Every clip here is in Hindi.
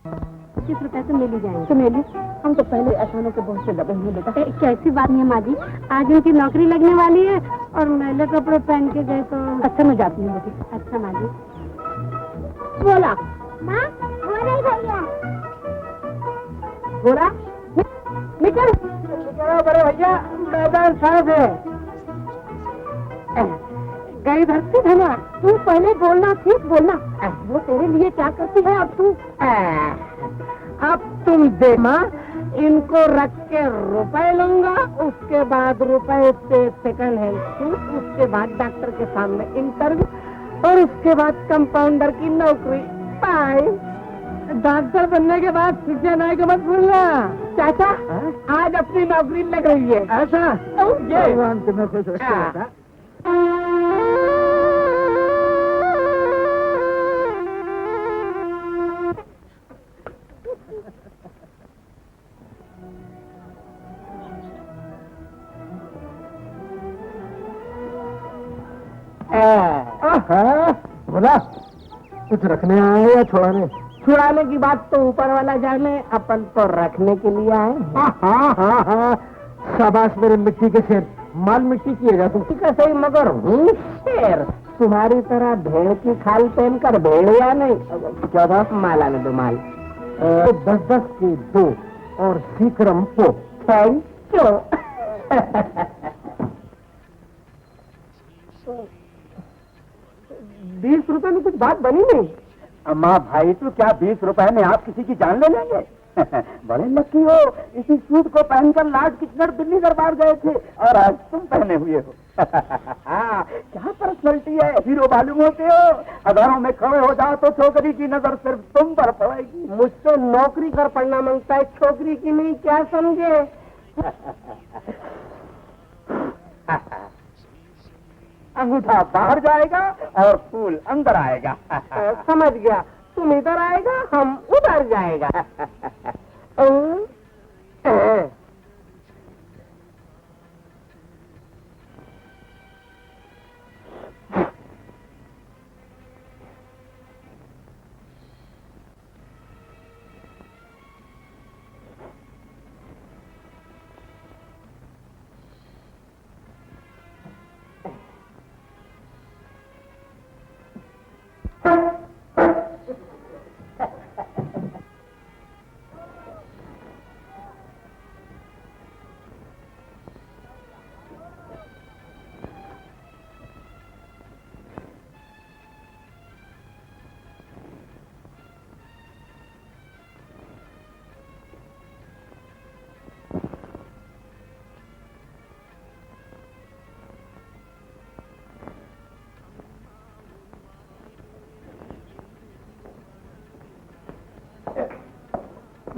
₹25 तो मिल ही जाएंगे। तो मेली, हम तो पहले एहसानों के बहुत से दबे हैं बेटा। कैसी बात नहीं है माँ जी, आज उनकी नौकरी लगने वाली है और मैले कपड़े पहन के गए तो। अच्छा मैं जाती हूँ बेटी। अच्छा माँ जी। बोला माँ वो नहीं भैया। बोला निकल बड़े भैया, मैदान साफ है। गई धरती है ना, तू पहले बोलना, ठीक बोलना। वो तेरे लिए क्या करती है अब तू? अब तुम दे माँ, इनको रख के रुपए लूंगा, उसके बाद रुपए से सेकंड हैंड सूट, उसके बाद डॉक्टर के सामने इंटरव्यू और उसके बाद कंपाउंडर की नौकरी। बाय। डॉक्टर बनने के बाद शिक्षा नाई को मत भूलना। चाचा आज अपनी नौकरी लग रही है। ऐसा भगवान तुम्हें खुश रखे। बोला कुछ रखने आए या छुड़ाने? छुड़ाने की बात तो ऊपर वाला जाने, अपन तो रखने के लिए आए। हाँ, शाबाश मेरे मिट्टी के शेर, माल मिट्टी किए जा तुम। ठीक है सही, मगर हूँ शेर। तुम्हारी तरह भेड़ की खाल पहनकर भेड़िया नहीं। क्या था? माला ने दो माल 10-10 की 2 और सीकरम पो। Thank you. 20 रुपए में कुछ बात बनी नहीं। अम्मा भाई तो क्या 20 रुपए में आप किसी की जान ले लेंगे? बड़े लकी हो, इसी सूट को पहनकर लॉर्ड किचनर दिल्ली दरबार गए थे और आज तुम पहने हुए हो। क्या पर्सनैलिटी है, हीरो मालूम होते हो। हजारों में खड़े हो जाओ तो छोकरी की नजर सिर्फ तुम पर पड़ेगी। मुझसे नौकरी कर पढ़ना मांगता है, छोकरी की नहीं, क्या समझे? अंगूठा बाहर जाएगा और फूल अंदर आएगा। समझ गया, तुम इधर आएगा, हम उधर जाएगा।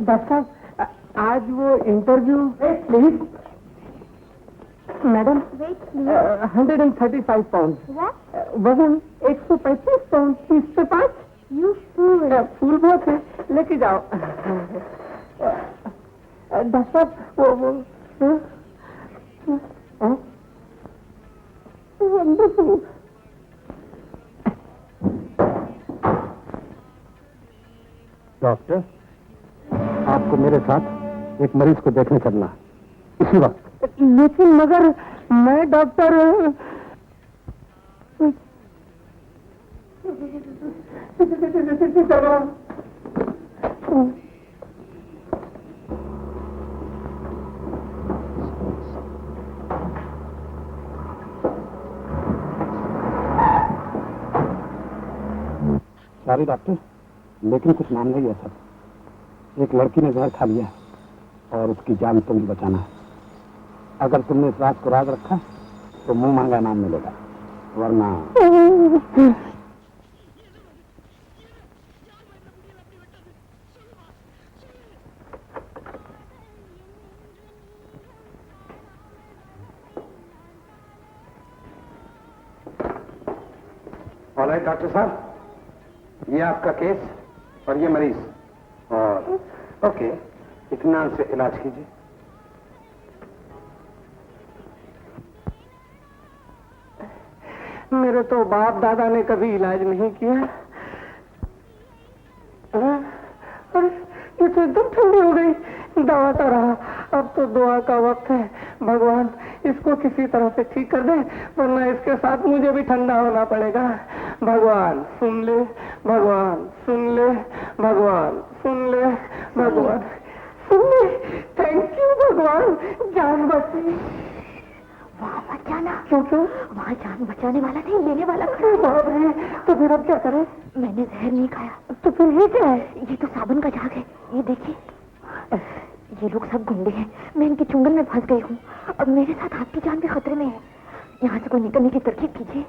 डॉक्टर आज वो इंटरव्यू प्लीज। मैडम 135 पाउंड, वजन 135 पाउंड, 30 से 5। यू फूल बहुत है, लेके जाओ। Doctor wonderful. डॉक्टर आपको मेरे साथ एक मरीज को देखने चलना इसी वक्त। लेकिन मगर मैं डॉक्टर सॉरी डॉक्टर, लेकिन कुछ नाम नहीं है सर। एक लड़की ने जहर खा लिया और उसकी जान तुम्हें बचाना है। अगर तुमने इस बात को राज रखा तो मुंह मांगा नाम मिलेगा, वरना ऑलराइट डॉक्टर साहब, ये आपका केस और ये मरीज, और ओके, इत्मीनान से इलाज कीजिए। मेरे तो बाप दादा ने कभी इलाज नहीं किया। अरे तो एकदम ठंडी हो गई। दवा तो रहा, अब तो दुआ का वक्त है। भगवान इसको किसी तरह से ठीक कर दे, वरना इसके साथ मुझे भी ठंडा होना पड़ेगा। भगवान सुन ले, भगवान सुन ले, भगवान सुन ले, भगवान सुन ले। थैंक यू भगवान, जान बची। वहाँ मत जाना। क्यों क्यों? वहाँ जान बचाने वाला नहीं, लेने वाला खड़ा है। बाप रे, तो फिर अब क्या करें? मैंने जहर नहीं खाया। तो फिर ये क्या है? ये तो साबुन का झाग है, ये देखिए। ये लोग सब गुंडे हैं, मैं इनके चुंगल में फंस गई हूँ और मेरे साथ आपकी जान भी खतरे में है। यहाँ से कोई निकलने की तरकीब कीजिए।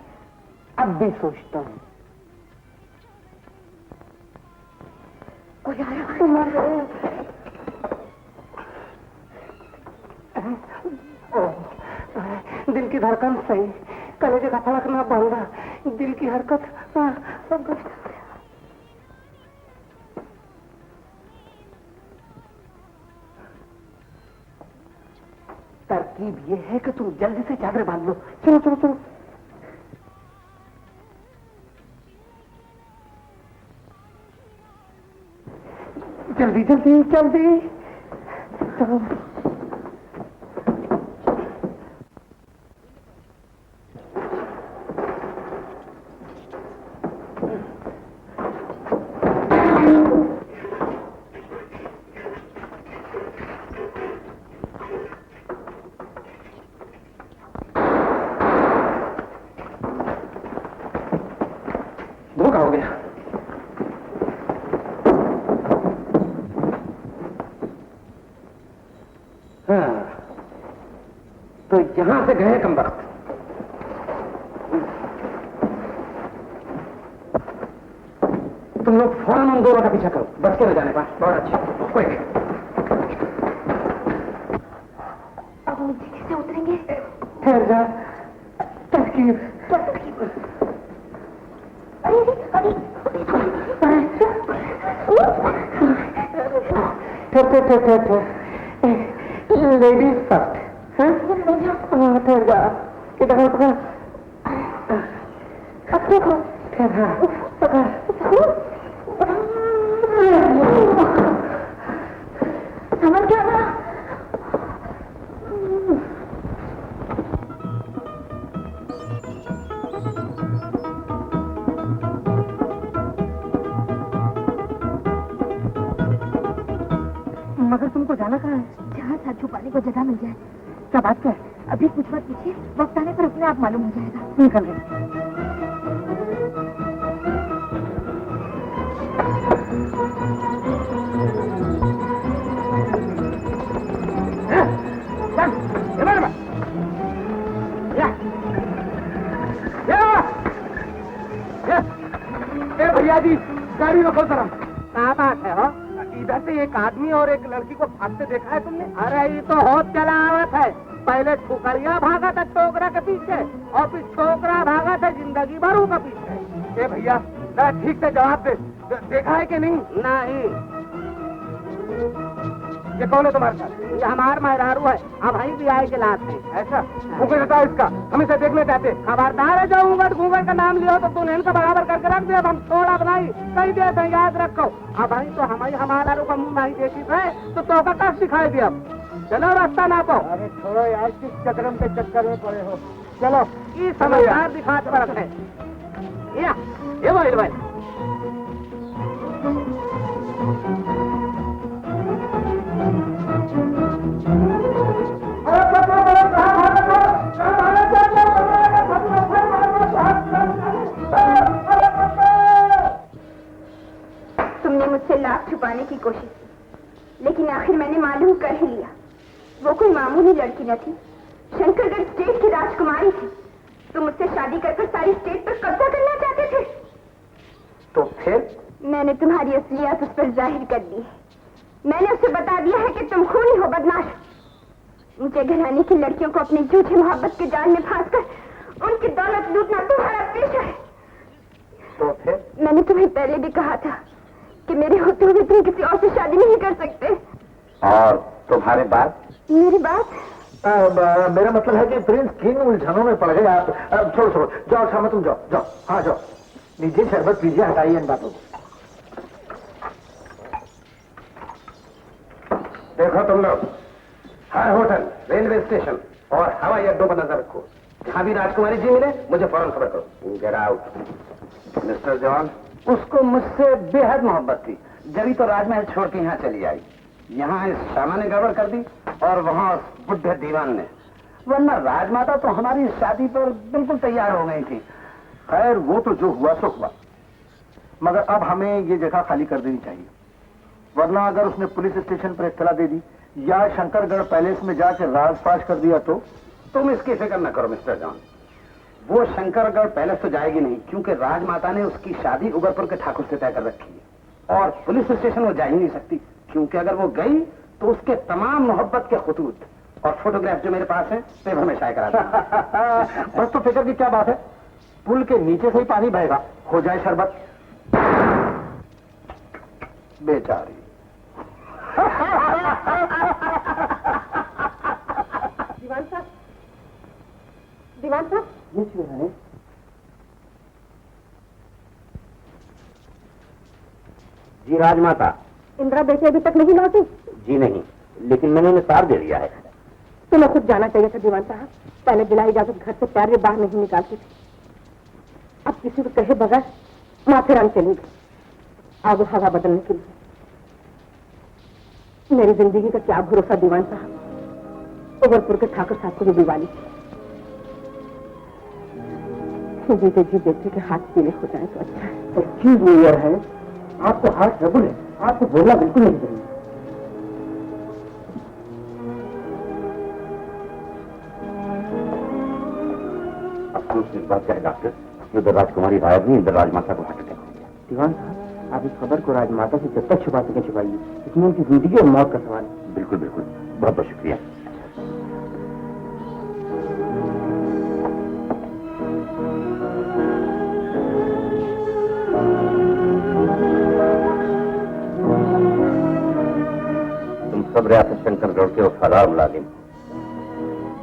अब भी सोचता हूँ। कोई आ रहा है। दिल की धड़कन सही, कलेजे का धड़कना बंदा, दिल की हरकत सब कुछ। तरकीब ये है कि तुम जल्दी से चादर बांध लो। चलो चलो चलो। जल्दी जल्दी जल्दी चलो। धोखा हो गया। हाँ, तो यहां से गए कम वक्त। तुम लोग फौरन उन दोनों का पीछा करो, बच के न जाने पाए। बहुत अच्छे, कोई अब नीचे कैसे उतरेंगे? ठहर जा। तरकीब लेडीज फर्स्ट। ठहर जा। इधर अब देखो। समझ क्या था? मगर तुमको जाना कहाँ है? जहाँ सर छुपाने को जगह मिल जाए। क्या बात क्या है? अभी कुछ मत पूछिए, वक्त आने पर अपने आप मालूम हो जाएगा। निकल गए। भैया जी, गाड़ी रोको जरा। क्या बात है? हो इधर से एक आदमी और एक लड़की को भागते देखा है तुमने? अरे ये तो होत चला आवत है। पहले ठुकरिया भागा था छोकरा के पीछे और फिर छोकरा भागा था जिंदगी भर का पीछे। भैया जरा ठीक से जवाब दे, देखा है कि नहीं? नहीं। ये कौन है तुम्हारे साथ? ये हमार मेहरारू है। अब भाई भी आए के लात है। ऐसा घूंघट हटा इसका, हम इसे देखना चाहते। खबरदार है, जो घूंघट का नाम लिया तो तूने इनका बराबर करके रख दिया। हम थोड़ा बनाई कही दिया था, याद रखो। अब भाई तो हमारी हमारा का मुंह नहीं देखी है तो का कष्ट दिखाई दिया। चलो रास्ता ना पाओ। अरे छोड़ो यार, किस चक्रम के चक्कर में पड़े हो। चलो ये समझदार दिखाते पर है। ये भाई तुमने मुझसे लाख छुपाने की कोशिश की, लेकिन आखिर मैंने मालूम कर ही लिया। वो कोई मामूली लड़की न थी, शंकरगढ़ स्टेट की राजकुमारी थी। तुम मुझसे शादी कर सारी स्टेट पर कब्जा करना चाहते थे। तो फिर मैंने तुम्हारी असलियत उस पर जाहिर कर दी है। मैंने उसे बता दिया है कि तुम खूनी हो, बदमाश। मुझे घराने की लड़कियों को अपनी झूठी मोहब्बत के जाल में फांसकर उनकी दौलत लूटना तुम्हारा पेशा है। तो फिर मैंने तुम्हें पहले भी कहा था कि मेरे होते हुए तुम किसी और से शादी नहीं कर सकते। और तुम्हारे बात? मेरी बात? मेरा मतलब है कि प्रिंस किन उलझनों में पड़ गए आप। छोड़ो जाओ, शाम तुम जाओ। हाँ जाओ, लीजिए शरबत पीजिए, हटाइए इन बातों को। देखो तुम लोग, हर होटल, रेलवे स्टेशन और हवाई अड्डों पर नजर रखो। जहां भी राजकुमारी जी मिले मुझे फौरन खबर करो। Get out. मिस्टर जॉन, उसको मुझसे बेहद मोहब्बत थी, जभी तो राजमहल छोड़ के यहाँ चली आई। यहाँ इस श्यामा ने गड़बड़ कर दी और वहाँ उस बुढ़े दीवान ने, वरना राजमाता तो हमारी शादी पर बिल्कुल तैयार हो गई थी। खैर वो तो जो हुआ सो हुआ, मगर अब हमें ये जगह खाली कर देनी चाहिए, वरना अगर उसने पुलिस स्टेशन पर इत्तला दे दी या शंकरगढ़ पैलेस में जाकर राजपाश कर दिया तो? तुम इसकी फिक्र न करो मिस्टर जॉन, वो शंकरगढ़ पैलेस तो जाएगी नहीं, क्योंकि राजमाता ने उसकी शादी उगरपुर के ठाकुर से तय कर रखी है। और पुलिस स्टेशन वो जा ही नहीं सकती, क्योंकि अगर वो गई तो उसके तमाम मोहब्बत के खतूत और फोटोग्राफ जो मेरे पास है पेपर में शाये करा दूंगा। बस तो फिक्र की क्या बात है, पुल के नीचे से ही पानी बहेगा, हो जाए शरबत। बेचारी। दीवान साहब, दीवान साहब, ये क्यों है? जी राजमाता। इंदिरा बेटी अभी तक नहीं लौटी? जी नहीं, लेकिन मैंने उन्हें तार दे दिया है। तुम्हें खुद जाना चाहिए था दीवान साहब, पहले बिना इजाजत घर से पैर भी बाहर नहीं निकालती थी। अब किसी को कहे बगैर माथेरान चली गई आगो हवा बदलने के लिए। मेरी जिंदगी का क्या भरोसा दीवान साहब, उबरपुर के ठाकुर साहब को भी दिवाली थी। जीते जी बेटे के हाथ पीले हो जाए तो अच्छा है। अच्छी न्यूयर है, आपको हार्ट ट्रबल है, आपको बोलना बिल्कुल नहीं चाहिए। अफसोस इस बात का है डॉक्टर, उधर राजकुमारी गायब नहीं, इधर राजमाता को हार्ट अटैक हो गया। दीवान साहब, आप इस खबर को राजमाता से जब तक छुपा सके छुपाइए, इसमें उनकी जिंदगी और मौत का सवाल है। बिल्कुल बिल्कुल, बहुत बहुत शुक्रिया। तुम सब रियासत शंकरगढ़ के वफादार मुलाजिम,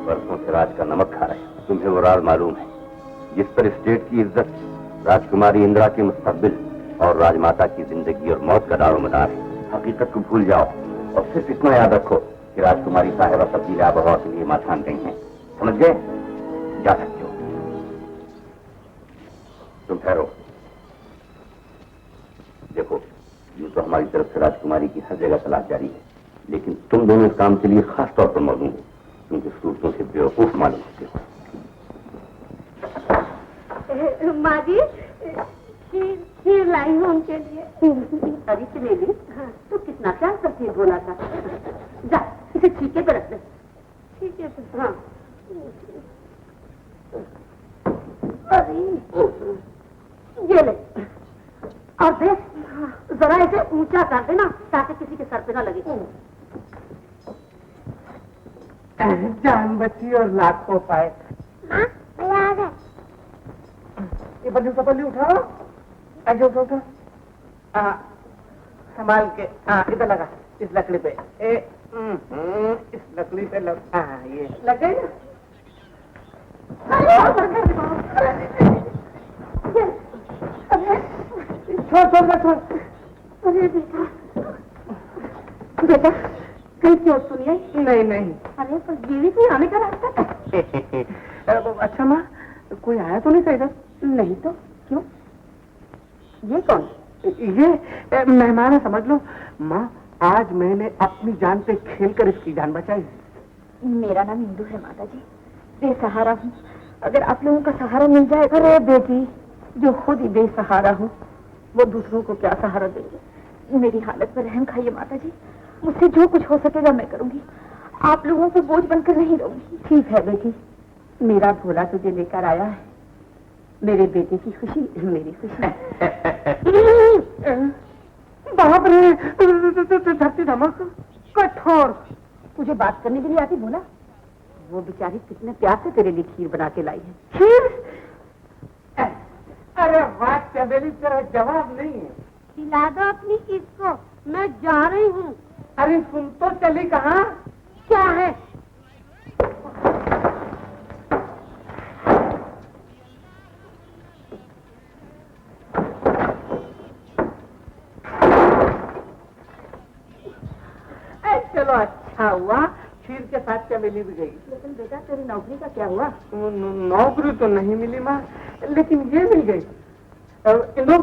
बरसों से राज का नमक खा रहे हो। तुम्हें वो राज मालूम है जिस पर स्टेट की इज्जत, राजकुमारी इंदिरा की मुस्तकबिल और राजमाता की जिंदगी और मौत का दारोमदार है। हकीकत को भूल जाओ और सिर्फ इतना याद रखो कि राजकुमारी साहिबा तब्दील आबहवा के लिए माथान गई हैं। समझ गए? जा सकते हो। तुम ठहरो। देखो, यूं तो हमारी तरफ से राजकुमारी की हर जगह तलाश जारी है, लेकिन तुम दोनों इस काम के लिए खास तौर पर मौजूद हो, क्योंकि सूरतों से बेवकूफ मालूम होते हो। माँ जी, खीर लाई हूँ उनके लिए। अभी से ले ली? हाँ। तो कितना प्यार से खीर बोला था। जा, इसे छीके पे रख दे। ठीक है तो। हाँ। अरे ये ले। और देख, जरा इसे ऊंचा कर देना ताकि किसी के सर पे ना लगे। जान बची और लाखों पाए। माँ, मैं आ गए। ये बल्ली सपल्ली उठाओ, आगे उठो। संभाल के, इधर लगा, इस लकड़ी पे। इस लकड़ी पे लग, ये लग गई ना? छोड़। अरे बेटा, बेटा कहीं चोट तो नहीं आई? नहीं। अरे पर जीवित नहीं आने का रास्ता। अच्छा माँ, कोई आया तो नहीं था इधर? नहीं तो क्यों? ये कौन? ये मेहमान है, समझ लो। माँ, आज मैंने अपनी जान पे खेलकर इसकी जान बचाई। मेरा नाम इंदु है माता जी, बेसहारा हूँ। अगर आप लोगों का सहारा मिल जाए। अरे बेटी, जो खुद ही बेसहारा हूँ वो दूसरों को क्या सहारा देंगे? मेरी हालत पर रहम खाइए माता जी, मुझसे जो कुछ हो सकेगा मैं करूंगी। आप लोगों को बोझ बनकर नहीं रहूंगी। ठीक है बेटी, मेरा भोला तुझे लेकर आया है। मेरे बेटे की खुशी मेरी खुशी। बाप रे, धरती धमक। कठोर, तुझे बात करने भी नहीं आती भोला? वो बेचारी कितने प्यार से तेरे लिए खीर बना के लाई है। खीर? अरे वाह चमेली, तेरा जवाब नहीं है। खिला दो अपनी चीज को, मैं जा रही हूँ। अरे सुन तो चली कहाँ? क्या है? चलो अच्छा हुआ, खीर के साथ चमेली भी गई। लेकिन बेटा तेरी नौकरी का क्या हुआ? नौकरी तो नहीं मिली माँ, लेकिन ये मिल गई। इंदु,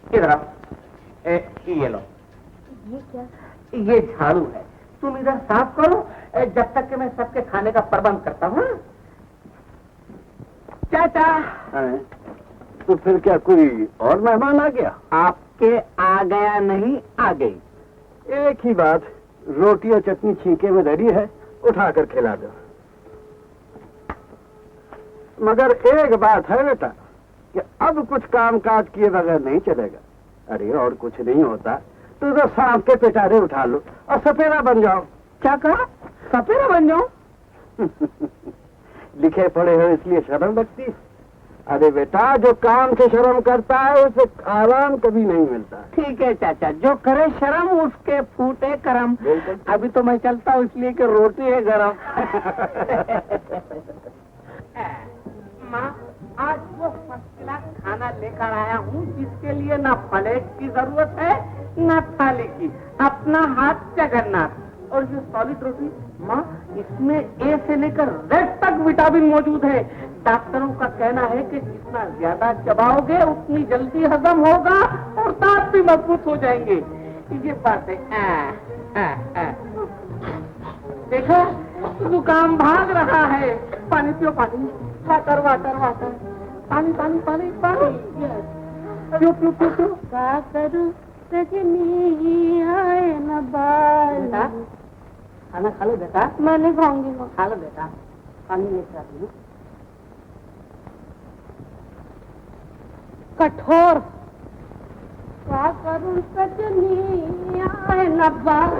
इधर आओ। ये लो। ये क्या? ये झाड़ू है, तुम इधर साफ करो जब तक कि मैं सबके खाने का प्रबंध करता हूँ। चाचा, तो फिर क्या कोई और मेहमान आ गया? आपके आ गया नहीं, आ गई। एक ही बात, रोटी और चटनी छींके में रेडी है, उठाकर खिला दो। मगर एक बात है बेटा कि अब कुछ काम काज किए बगैर नहीं चलेगा। अरे और कुछ नहीं होता, तो इधर सांप के पिटारे उठा लो और सपेरा बन जाओ। क्या कहा? सपेरा बन जाओ? लिखे पढ़े हो इसलिए शर्म लगती है। अरे बेटा, जो काम से शर्म करता है उसे आराम कभी नहीं मिलता। ठीक है चाचा, जो करे शर्म उसके फूटे करम। अभी तो मैं चलता हूँ इसलिए कि रोटी है गरम। माँ, आज वो फर्स्ट क्लास खाना लेकर आया हूँ जिसके लिए ना प्लेट की जरूरत है ना थाली की, अपना हाथ जगन्नाथ। और ये सॉलिड रोटी माँ, इसमें ए से लेकर जेड तक विटामिन मौजूद है। डॉक्टरों का कहना है कि जितना ज्यादा चबाओगे उतनी जल्दी हजम होगा और दांत भी मजबूत हो जाएंगे। ये बात है। देखा, जुकाम भाग रहा है। पानी पियो, पानी। वाटर वाटर वाटर, पानी पानी पानी पानी। पियो पियो पियो पियो। क्या करूं सजनी आए न बाल। खाना खा लो बेटा। मैं नहीं खाऊंगी। खा लो बेटा, पानी लेकर आती हूँ। कठोर, क्या करूं सजनी आए न बाल।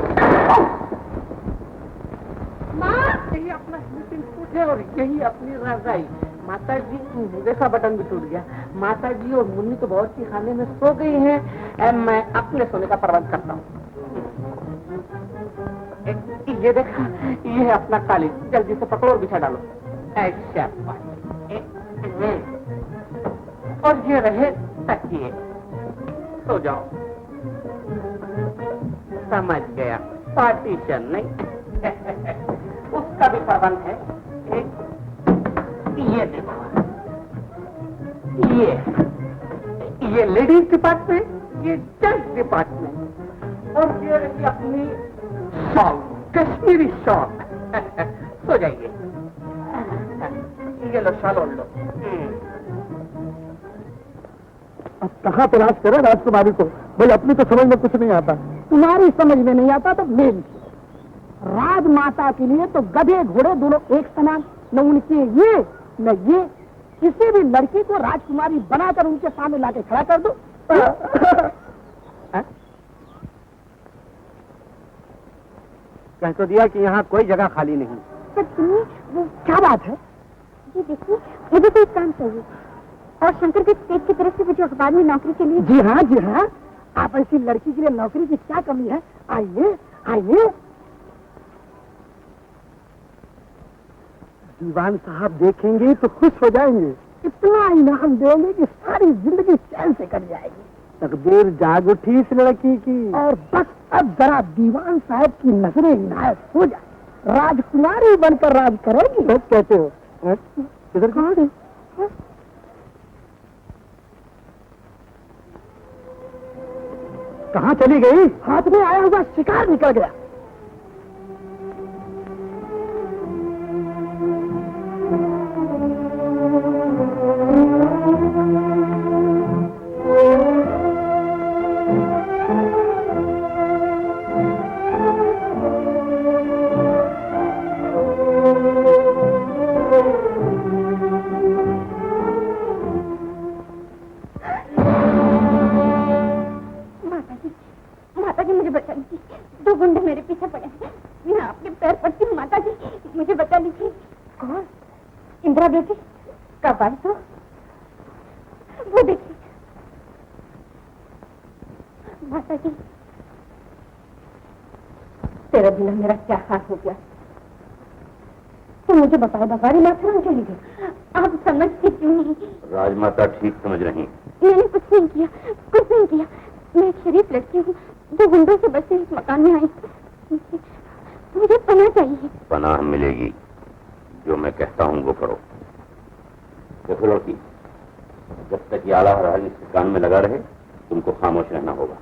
माँ, यही अपना स्लीपिंग सूट है और यही अपनी रजाई। माता जी, देखा बटन भी टूट गया। माता जी और मुन्नी तो बहुत सी खाने में सो गई हैं। मैं अपने सोने का प्रबंध करता हूँ। ये देखा, ये है अपना कालीन, जल्दी से पकड़ो और बिछा डालो। ऐसा। और ये रहे तकिए, सो जाओ। समझ गया, पार्टीशन नहीं। उसका भी प्रबंध है। ये देखो, ये लेडीज डिपार्टमेंट, ये जेंट्स डिपार्टमेंट। और ये रही अपनी शॉल, कश्मीरी शॉल। सो जाइए। ये लो शॉल ओढ़ लो। अब कहाँ तलाश करे राजकुमारी को? भाई अपनी तो समझ में कुछ नहीं आता। तुम्हारी समझ में नहीं आता तो मेरी। राजमाता के लिए तो गधे घोड़े दोनों एक समान, न उनके ये न ये। किसी भी लड़की को राजकुमारी बनाकर उनके सामने लाके खड़ा कर दो। कह तो दिया कि यहाँ कोई जगह खाली नहीं। पर सुनिए, वो क्या बात है? जी देखिए, मुझे कोई काम चाहिए और शंकर के स्टेट की तरफ से मुझे अखबार में नौकरी के लिए। जी हाँ जी हाँ, आप ऐसी लड़की के लिए नौकरी की क्या कमी है? आइए आइए। दीवान साहब देखेंगे तो खुश हो जाएंगे। इतना इनाम देंगे कि सारी जिंदगी चैन से कट जाएगी। तकदीर जाग उठी इस लड़की की। और बस अब जरा दीवान साहब की नजरें इनायत हो जाए, राजकुमारी बनकर राज करेगी। लोग कहते हो इधर कहाँ गई? कहाँ चली गई? हाथ में आया हुआ शिकार निकल गया। वो देखिए माता जी, तेरा बिना मेरा क्या हाल हो गया। तो मुझे बताओ, बगारी माथुराम चली गई। आप समझते क्यों नहीं? राजमाता ठीक समझ रही। मैंने कुछ नहीं किया, कुछ नहीं किया। मैं एक शरीफ लड़की हूँ, 2 गुंडों से बचे इस मकान में आई। मुझे पनाह चाहिए। पनाह मिलेगी, जो मैं कहता हूँ वो करो। देखो लड़की, जब तक ये आला रहल इसके कान में लगा रहे तुमको खामोश रहना होगा।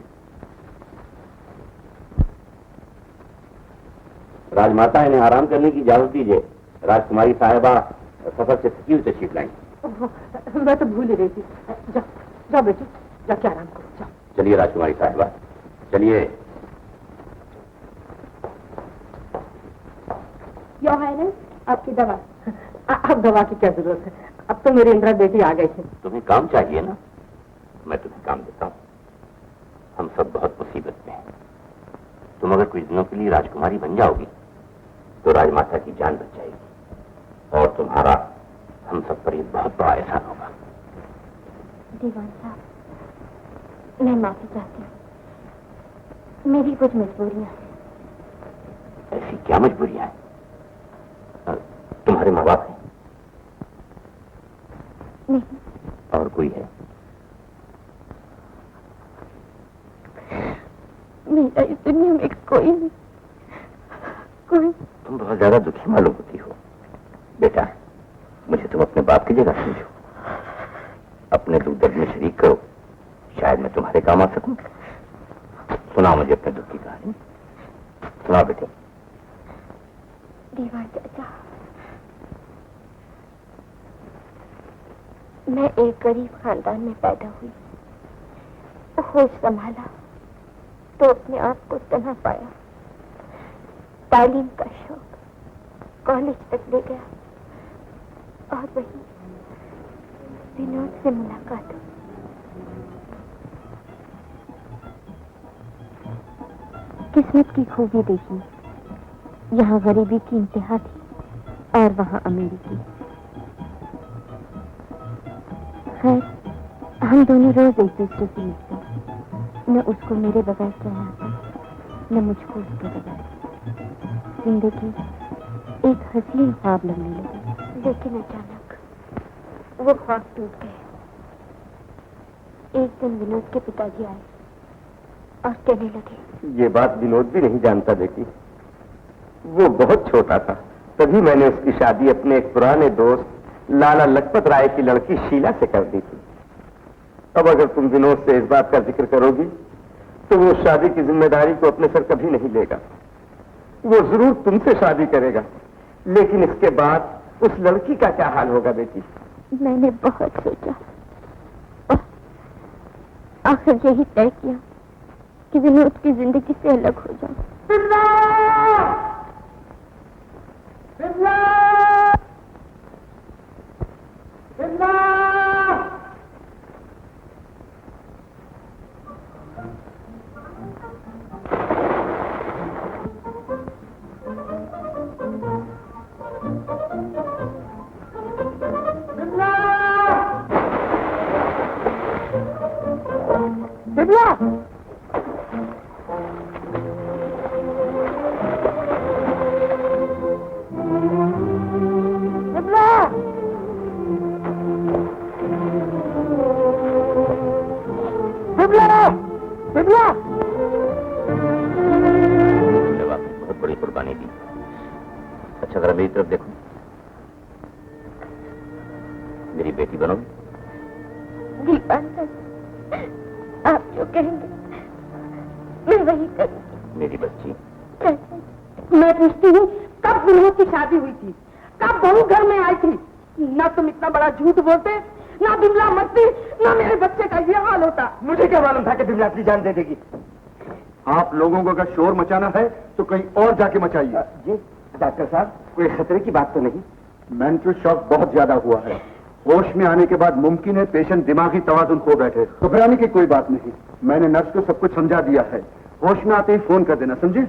राजमाता इन्हें आराम करने की इजाजत दीजिए। राजकुमारी साहिबा सफर से थकी हुई तशरीफ लाएंगी। मैं तो भूल ही रही थी। जाओ जाओ बेटी, जाके आराम करो, जाओ। चलिए राजकुमारी साहिबा, चलिए। योर हाइनेस, आपकी दवा। अब दवा की क्या जरूरत है, अब तो मेरी इंदिरा बेटी आ गई है। तुम्हें काम चाहिए ना, मैं तुम्हें काम देता हूँ। हम सब बहुत मुसीबत में हैं। तुम अगर कुछ दिनों के लिए राजकुमारी बन जाओगी तो राजमाता की जान बच जाएगी और तुम्हारा हम सब पर एक बहुत बड़ा एहसान होगा। दीवान साहब, मैं माफी चाहती हूँ। मेरी कुछ मजबूरियां हैं। ऐसी क्या मजबूरियां हैं? तुम्हारे माँ बाप हैं? नहीं। और कोई है? मेरा इस दुनिया में कोई नहीं, कोई। तुम बहुत ज्यादा दुखी मालूम होती हो। बेटा, मुझे तुम अपने बाप की जगह समझो। अपने दुख दर्द में शरीक करो, शायद मैं तुम्हारे काम आ सकूं। सुनाओ मुझे अपने दुख की कहानी, सुनाओ बेटे। दीवान चाचा, मैं एक गरीब खानदान में पैदा हुई। होश संभाला तो अपने आप को तना पाया। तालीम का शौक कॉलेज तक ले गया और वही विनोद से मुलाकात हुई। किस्मत की खूबी देखी, यहाँ गरीबी की इंतहा थी और वहाँ अमीरी की। खैर, हम दोनों रोज एक दूसरे से मिलते, न उसको मेरे बगैर चैन आता, न मुझको उसके बगैर। जिंदगी एक हसीन ख्वाब लगने लगी, लेकिन अचानक वो ख्वाब टूट गए। एक दिन विनोद के पिताजी आए और कहने लगे, ये बात विनोद भी नहीं जानता बेटी। वो बहुत छोटा था, तभी मैंने उसकी शादी अपने एक पुराने दोस्त लाला लखपत राय की लड़की शीला से कर दी थी। अब अगर तुम विनोद से इस बात का जिक्र करोगी तो वो शादी की जिम्मेदारी को अपने सर कभी नहीं लेगा। वो जरूर तुमसे शादी करेगा, लेकिन इसके बाद उस लड़की का क्या हाल होगा बेटी? मैंने बहुत सोचा और आखिर यही तय किया कि विनोद की जिंदगी से अलग हो जाऊं। बहुत बड़ी कुर्बानी दी। अच्छा जरा मेरी तरफ देखो। मेरी बेटी बनोगी? दीवान साहब, आप जो कहेंगे मैं वही करूंगी। मेरी बच्ची, कैसे? मैं पूछती हूँ, कब विनोद की शादी हुई थी? कब बहू घर में आई थी? ना तुम इतना बड़ा झूठ बोलते, ना बिमला मरती, ना मेरे बच्चे का ये हाल होता। मुझे क्या मालूम था कि बिमला अपनी जान दे देगी। आप लोगों को अगर शोर मचाना है तो कहीं और जाके मचाइए। जी डॉक्टर साहब, कोई खतरे की बात तो नहीं? मेंटल शॉक बहुत ज्यादा हुआ है। होश में आने के बाद मुमकिन है पेशेंट दिमागी तवाजुन खो बैठे। घबराने की कोई बात नहीं, मैंने नर्स को सब कुछ समझा दिया है। होश में आते ही फोन कर देना, समझे?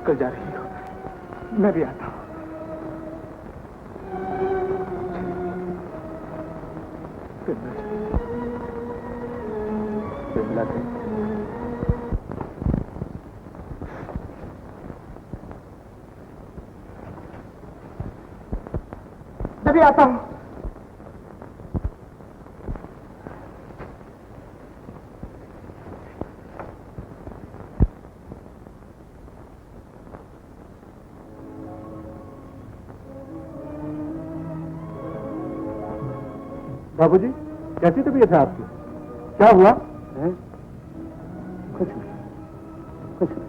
कर जा रही हो, मैं भी आता हूँ। मैं भी आता हूँ। बाबूजी, कैसी तबीयत है आपकी? क्या हुआ? कुछ नहीं, कुछ नहीं।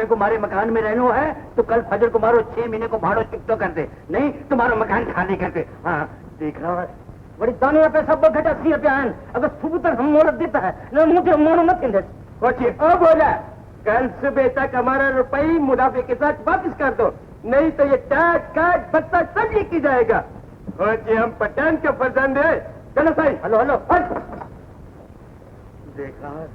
तुम्हारे मकान में रहना है तो कल फजर को मारो 6 महीने को भाड़ो चुकतो कर दे, नहीं तुम्हारा मकान खाली कर दे। हाँ देख रहा है बड़ी दाने पे सब घटा 80 रुपया आन अगर सुबह तक हम मोहलत देता है ना मुझे मोनो मत कहते। ओ बोला कल सुबह तक हमारा रुपये मुनाफे के साथ वापस कर दो, नहीं तो ये टाट काट भत्ता सब लेके जाएगा। हम पठान का फर्जंद है। चलो भाई हेलो हेलो देख रहा है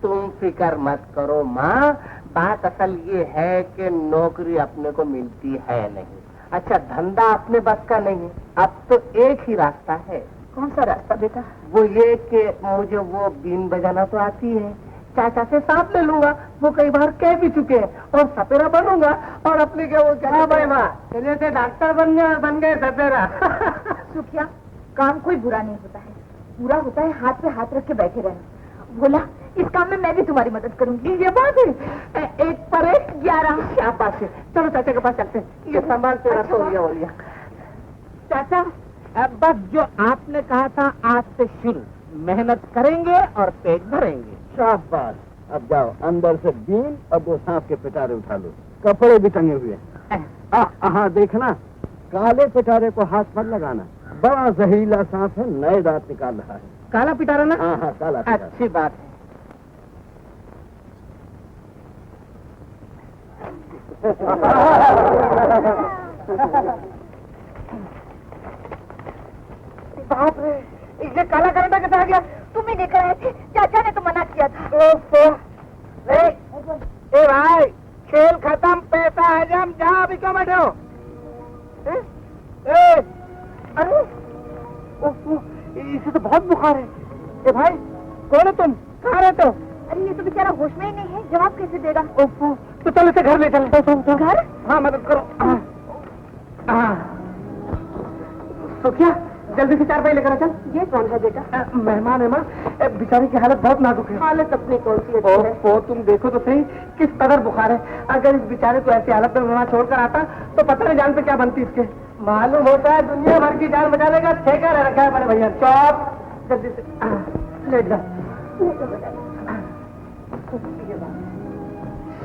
तुम फिक्र मत करो माँ, बात असल ये है कि नौकरी अपने को मिलती है नहीं। अच्छा धंधा अपने बस का नहीं है, अब तो एक ही रास्ता है। कौन सा रास्ता बेटा? वो ये कि मुझे वो बीन बजाना तो आती है, चाचा से साथ ले लूंगा, वो कई बार कह भी चुके हैं, और सपेरा बनूंगा और अपने क्या वो क्या भाई माँ चलिए से डॉक्टर बन गए सपेरा। सुखिया काम कोई बुरा नहीं होता है, पूरा होता है हाथ पे हाथ रख के बैठे रहना। बोला इस काम में मैं भी तुम्हारी मदद करूंगी। ये बात है, 1 पर 1 11। क्या बात है, चलो चाचा के पास चलते हैं। ये सामान तेरा तो हो गया। चाचा अब बस जो आपने कहा था आज से शुरू, मेहनत करेंगे और पेट भरेंगे। शाबाश, अब जाओ अंदर से बीन और 2 सांप के पिटारे उठा लो, कपड़े भी टंगे हुए। हाँ देखना काले पिटारे को हाथ पर लगाना, बड़ा जहरीला सांप है, नए दांत निकाल रहा है। काला पिटारा ना? हाँ काला पिटारा। अच्छी बात है। बाप रे, इसे काला करंटा कैसे आ गया? तुम ही लेकर आए थे, चाचा ने तो मना किया था। ए भाई खेल खत्म, पैसा हजम, जहाँ अभी क्यों बैठे हो? अरे इसे तो बहुत बुखार है। ए भाई कौन है तुम, कहाँ रहते हो? अरे ये तो बेचारा होश में ही नहीं है, जवाब कैसे देगा? तो चलो इसे घर ले चलो। तुम घर? हाँ मदद करो। सुखिया जल्दी से 4 पाई लेकर आ चल। ये कौन है बेटा? मेहमान है माँ, बेचारी की हालत बहुत नाजुक है। हालत अपनी कौन सी अच्छी है? तुम देखो तो सही किस कदर बुखार है। अगर इस बेचारे को ऐसी हालत में वहाँ छोड़कर आता तो पता नहीं जान पे क्या बनती इसके। मालूम होता है दुनिया भर की जान बचाने का ठेका रखा है मेरे भैया। चौप जल्दी से लेट जा।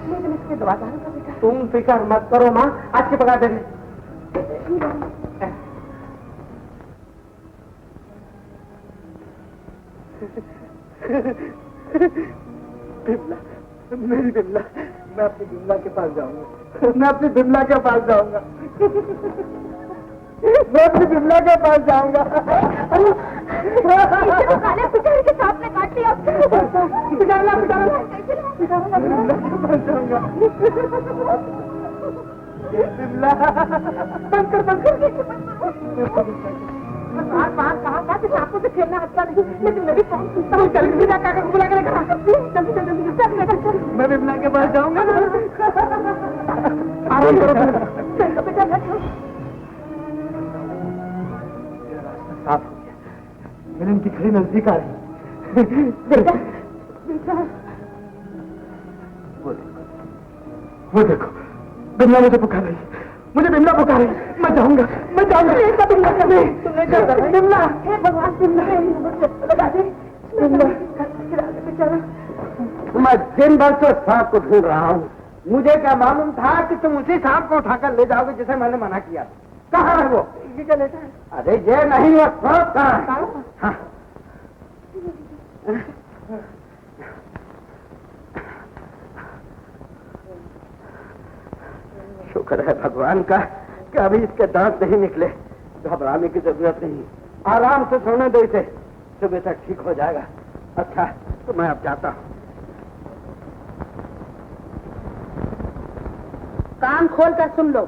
लेकिन इसके दवा का बेटा। तुम फिक्र मत करो माँ, आज की पका देंगे। बिमला, मेरी बिमला, मैं अपनी बिमला के पास जाऊंगा, मैं अपनी बिमला के पास जाऊंगा, मैं अपनी बिमला के पास जाऊंगा। काले पिटारे के सांप ने काट लिया। पिटारा बिमला के पास जाऊंगा। बिमला बंद कर। बाहर कहा था कि सांपों से खेलना अच्छा नहीं, लेकिन मेरी कौन सुनता हूँ। चल बिना कागज बुला कर जल्दी मैं बिमला के पास जाऊंगा। फोन करो तुम। बेटा बैठो। साफ हो गया, फिल्म की घड़ी नजदीक आ रही। बेटा बेटा वो देखो बिमला मुझे पुकार रही है, मुझे बिमला पुकार रही है। मैं जाऊंगा। तुमने क्या कर रहा है? बिमला, हे भगवान, बिमला लगा दे। बिमला बेचारा। मैं दिन भर से सांप को ढूंढ रहा हूँ। मुझे क्या मालूम था कि तुम उसी सांप को उठाकर ले जाओगे जिसे मैंने मना किया था। कहाँ है वो? ये क्या लेता है? अरे ये नहीं, वो सांप कहाँ है? हाँ। शुक्र है भगवान का कि अभी इसके दांत नहीं निकले। घबराने की जरूरत नहीं, आराम से सोने दो इसे, सुबह तक ठीक हो जाएगा। अच्छा तो मैं अब जाता हूँ। कान खोल कर सुन लो,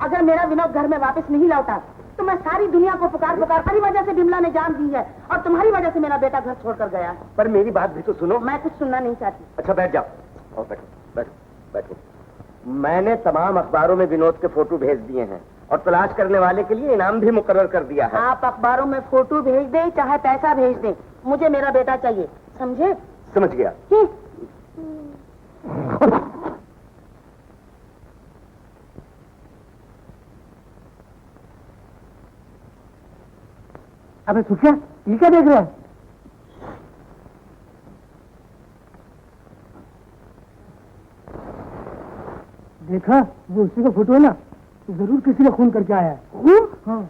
अगर मेरा विनोद घर में वापस नहीं लौटा तो मैं सारी दुनिया को पुकार तुम्हारी वजह से बिमला ने जान दी है और तुम्हारी वजह से मेरा बेटा घर छोड़कर गया। पर मेरी बात भी तो सुनो। मैं कुछ सुनना नहीं चाहती। अच्छा बैठ जाओ और बैठो बैठो बैठो। मैंने तमाम अखबारों में विनोद के फोटो भेज दिए हैं और तलाश करने वाले के लिए इनाम भी मुकर्रर कर दिया है। आप अखबारों में फोटो भेज दें चाहे पैसा भेज दें, मुझे मेरा बेटा चाहिए, समझे? समझ गया। अबे सुखिया, ये क्या देख रहा है? देखा, वो उसी का फोटो है ना, जरूर किसी का खून करके आया है। खून? हाँ।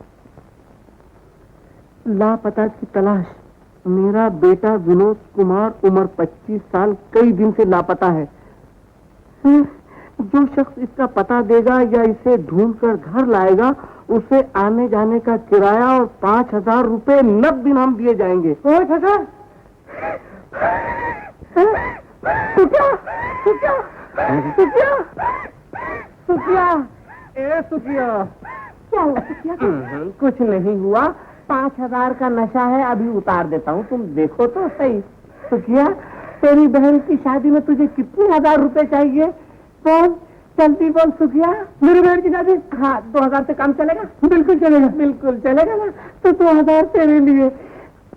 लापता की तलाश। मेरा बेटा विनोद कुमार, उम्र 25 साल, कई दिन से लापता है। जो शख्स इसका पता देगा या इसे ढूंढकर घर लाएगा, उसे आने जाने का किराया और 5,000 रुपए नकद इनाम दिए जाएंगे। 5,000? सुखिया, ए सुखिया, क्या हुआ सुखिया? कुछ नहीं हुआ। 5,000 का नशा है, अभी उतार देता हूँ, तुम देखो तो सही। सुखिया, तेरी बहन की शादी में तुझे कितने 1,000 रुपए चाहिए? बोल, जल्दी बोल सुखिया। मेरी बहन की शादी? हाँ, 2,000 से काम चलेगा? बिल्कुल चलेगा। बिल्कुल चलेगा ना, तो 2,000 तेरे लिए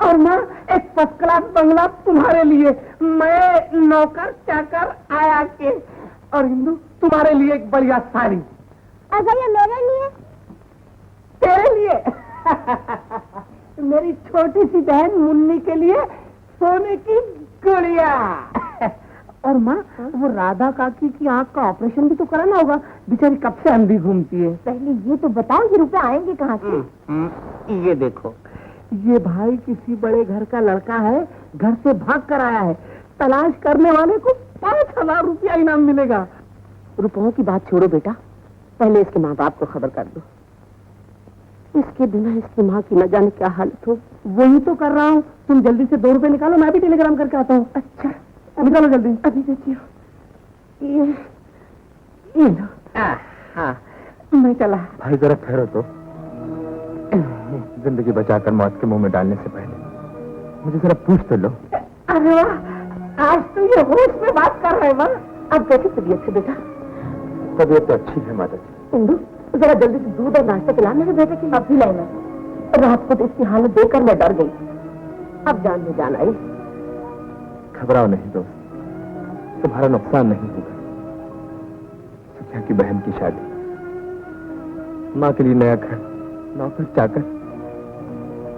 और माँ एक फर्स्ट क्लास बंगला तुम्हारे लिए, मैं नौकर चाकर आया के, और हिंदू तुम्हारे लिए एक बढ़िया साड़ी। अगर ये मेरे लिए? तेरे लिए? मेरी छोटी सी बहन मुन्नी के लिए सोने की गुड़िया। और माँ, वो राधा काकी की आंख का ऑपरेशन भी तो कराना होगा, बेचारी कब से अंधी घूमती है। पहले ये तो बताओ, ये रुपए आएंगे कहाँ से? ये देखो, ये भाई किसी बड़े घर का लड़का है, घर से भाग कर आया है, तलाश करने वाले को 5,000 रुपया इनाम मिलेगा। रुपयों की बात छोड़ो बेटा, पहले इसके माँ बाप को खबर कर दो। इसके बिना इसकी माँ की न जाने क्या हालत हो। वही तो कर रहा हूँ, तुम जल्दी से 2 रुपए निकालो, मैं भी टेलीग्राम करके आता हूँ। अच्छा निकालो जल्दी। अभी देखिए, ये लो। हाँ, मैं चला। भाई जरा ठहरो तो, जिंदगी बचाकर मौत के मुंह में डालने से पहले मुझे जरा पूछ तो लो। अरे वाह, आज तो ये होश में बात कर रहे हैं माँ। अब कैसी तबीयत है बेटा? तबीयत तो अच्छी है माता जी। इंदु, जरा जल्दी से दूध और नाश्ता खिला मेरे बेटे की। अभी लाना। रात को तो इसकी हालत देखकर मैं डर गई, अब जान में जान आई। घबराओ नहीं दोस्त, तुम्हारा नुकसान नहीं होगा। सुखिया की बहन की शादी, माँ के लिए नया घर, नौकर चाकर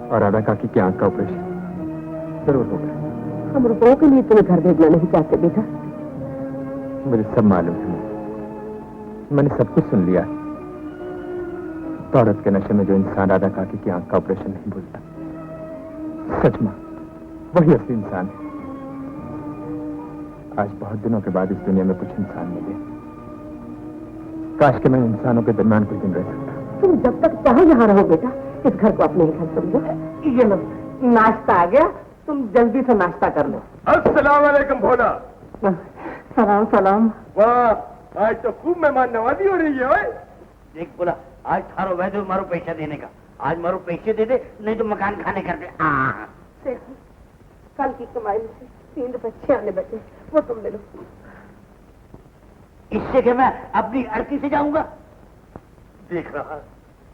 और राधा काकी की आंख का ऑपरेशन जरूर होगा। हम रुपयों के लिए तुम्हें घर भेजना नहीं चाहते बेटा। मुझे सब मालूम है, मैंने सब कुछ सुन लिया। दौलत के नशे में जो इंसान राधा काकी की आंख का ऑपरेशन नहीं भूलता, सच मां वही असली इंसान है। आज बहुत दिनों के बाद इस दुनिया में कुछ इंसान मिले। काश के मैं इंसानों के दरमियान कुछ दिन रह सकता। तुम जब तक चाहो यहाँ रहो बेटा, इस घर को अपने ही घर समझो। ये लो, नाश्ता आ गया, तुम जल्दी से नाश्ता कर लो। अस्सलाम वालेकुम भोला। सलाम सलाम। वाह, आज तो खूब मेहमान नवाजी हो रही है। ओए देख बोला, आज थारो वैसे मारो पैसा देने का, आज मारो पैसे दे दे, नहीं तो मकान खाने कर दे। सेठ जी, कल की कमाई में से 3 रुपए 96 बचे, वो तुम ले लो। इससे कि मैं अपनी अड़की से जाऊंगा। देख रहा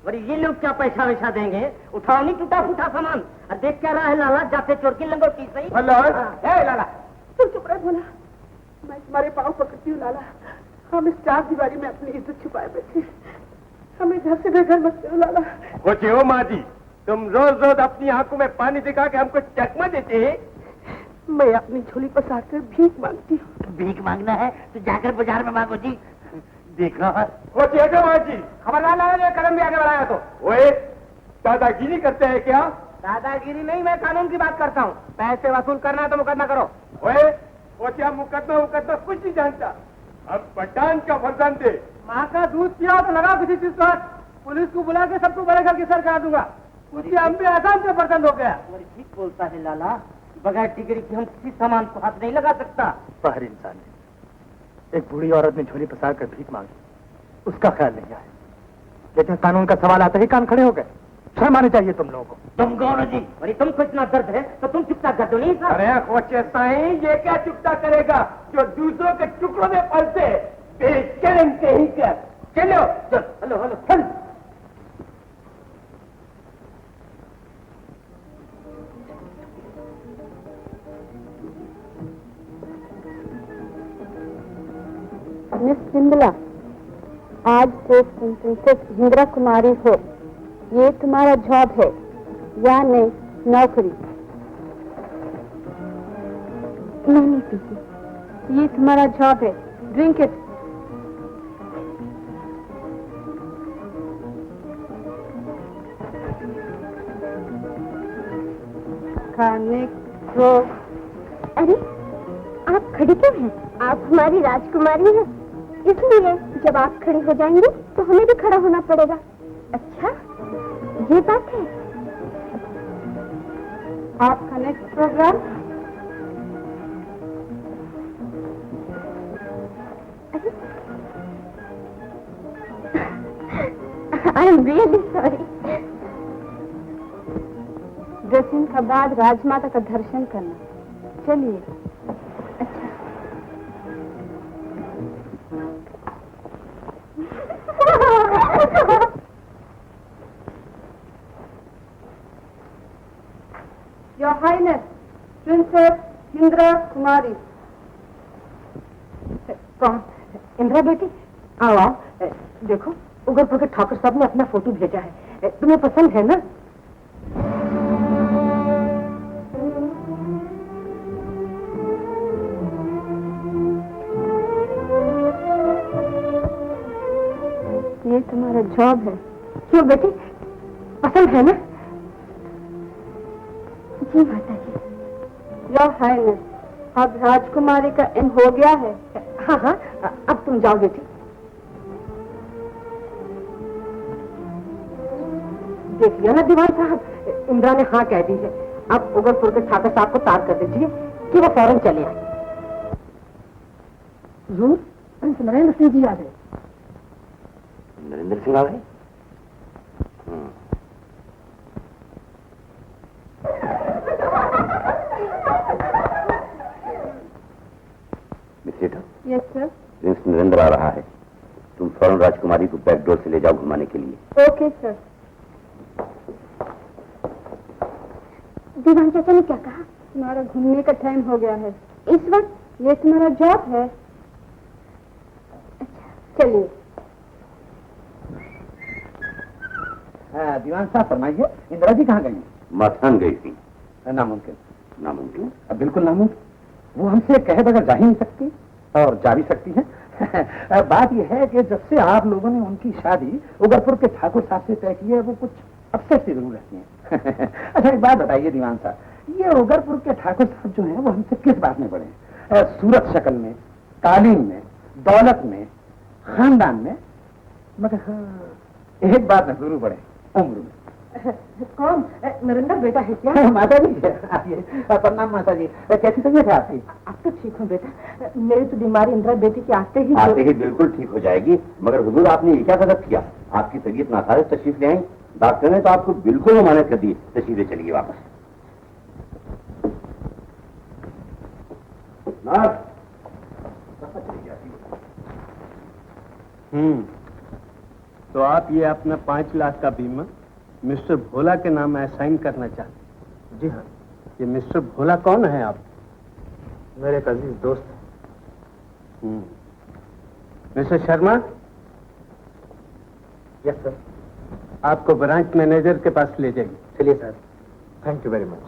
अरे ये लोग क्या पैसा वैसा देंगे? उठाओ नहीं टूटा फूटा सामान। और देख क्या रहा है लाला, जाते चोर की लंगोटी सही। हेलो लाला तू चुप रह बोला, मैं तुम्हारे पाँव पकड़ती हूँ लाला। हम इस चार दीवारी में अपनी इज्जत छुपाए बैठे, हमें घर से बेघर मत करो लाला। सोचे हो माँ जी, तुम रोज रोज अपनी आंखों में पानी दिखा के हमको चकमा देते हैं। मैं अपनी झोली पसार कर भीख मांगती हूँ। भीख मांगना है तो जाकर बाजार में मांगो जी। देख रहा सोचे हो माँ जी, खबरदार लाला, कदम भी आगे बढ़ाया तो ओए दादागिरी करते हैं क्या? दादागिरी नहीं, मैं कानून की बात करता हूँ। पैसे वसूल करना है तो मुकदमा करो। ओए सोचे मुकदमा कुछ नहीं जानता। अब पठान का फर्जंद दे। माँ का दूध पिया तो लगा किसी चीज पर, पुलिस को बुला के सबको बड़े घर की सर करा दूंगा। उसकी हम भी आसान से बर्तन हो गया। ठीक बोलता है लाला, बगैर टिकरी की हम किसी सामान को हाथ नहीं लगा सकता। बाहर इंसान ने एक बूढ़ी औरत ने झोली पसार कर भीख मांगी, उसका ख्याल नहीं आया, लेकिन कानून का सवाल आता ही कान खड़े हो गए। शर्म आनी चाहिए तुम लोगों को। तुम कौन हो जी? अरे तुमको इतना दर्द है तो तुम चुपचाप कर दो नहीं साहब। अरे खोचे साईं, ये क्या चुपता करेगा जो दूसरों के टुकड़ों में पलते? बेशरम कहीं कर। चलो चल, हेलो हेलो चल। मिस बिमला, आज से तुम प्रिंसेस इंदिरा कुमारी हो। ये तुम्हारा जॉब है, यानी नौकरी। नहीं पीती, ये तुम्हारा जॉब है। Drink it. खाने को। अरे आप खड़ी क्यों हैं? आप हमारी राजकुमारी हैं, इसलिए जब आप खड़े हो जाएंगे तो हमें भी खड़ा होना पड़ेगा। अच्छा, ये बात है। आपका next program? I am really sorry. Dressing के बाद राजमाता का दर्शन करना। चलिए। Your Highness, Princess इंदिरा कुमारी। कौन? इंदिरा बेटी? आओ आओ। देखो, उगरपुर के ठाकुर साहब ने अपना फोटो भेजा है, तुम्हें पसंद है ना? ये तुम्हारा जॉब है। क्यों बेटी, पसंद है ना? जी माता जी। योर हाइनेस, अब राजकुमारी का एम हो गया है। हाँ हाँ, अब तुम जाओ बेटी। देखिए ना दीवान साहब, इंदिरा ने हाँ कह दी है। अब उगरपुर के ठाकुर साहब को तार कर दीजिए कि वो फौरन चले आए। नरेंद्र सिंह जी आ गए। नरेंद्र सिंह आ गए? Yes sir. प्रिंस नरेंद्र आ रहा है, तुम फौरन राजकुमारी को बैकडोर से ले जाओ घुमाने के लिए। Okay sir. दीवान चाचा ने क्या कहा? तुम्हारा घूमने का टाइम हो गया है इस वक्त, ये तुम्हारा जॉब है। अच्छा चलिए। दीवान साहब फरमाइए, इंदिरा जी कहाँ गई? मथान गई थी। नामुमकिन। नामुमकिन? बिल्कुल नामुमकिन। वो हमसे कहे बगैर जा ही नहीं सकती और जा भी सकती है। बात यह है कि जब से आप लोगों ने उनकी शादी उगरपुर के ठाकुर साहब से तय की है, वो कुछ अफसर सी जरूर रहती है। अच्छा एक बात बताइए दीवान साहब, ये उगरपुर के ठाकुर साहब जो हैं वो हमसे किस बात में बड़े हैं? सूरत शक्ल में, कालीन में, दौलत में, खानदान में, मगर हाँ एक बात में जरूर बड़े, उम्र में। कौन? नरेंद्र बेटा है क्या? माता जी आइए। प्रणाम माता जी, कैसी तबीयत है आपकी? अब तो ठीक हूँ बेटा, मेरी तो बीमारी इंदिरा बेटी के आते ही बिल्कुल ठीक हो जाएगी। मगर हुजूर आपने ये क्या गलत किया? आपकी तबीयत नासाज, तशरीफ ले आई। डॉक्टर ने तो आपको बिल्कुल ममानत कर दी। तशरीफ चलिए वापस। तो आप ये अपना 5 लाख का बीमा मिस्टर भोला के नाम असाइन करना चाहते? जी हाँ, ये मिस्टर भोला कौन है आप? मेरे एक अजीज दोस्त है। Mister Sharma, yes sir. आपको ब्रांच मैनेजर के पास ले जाइए। चलिए sir, thank you very much.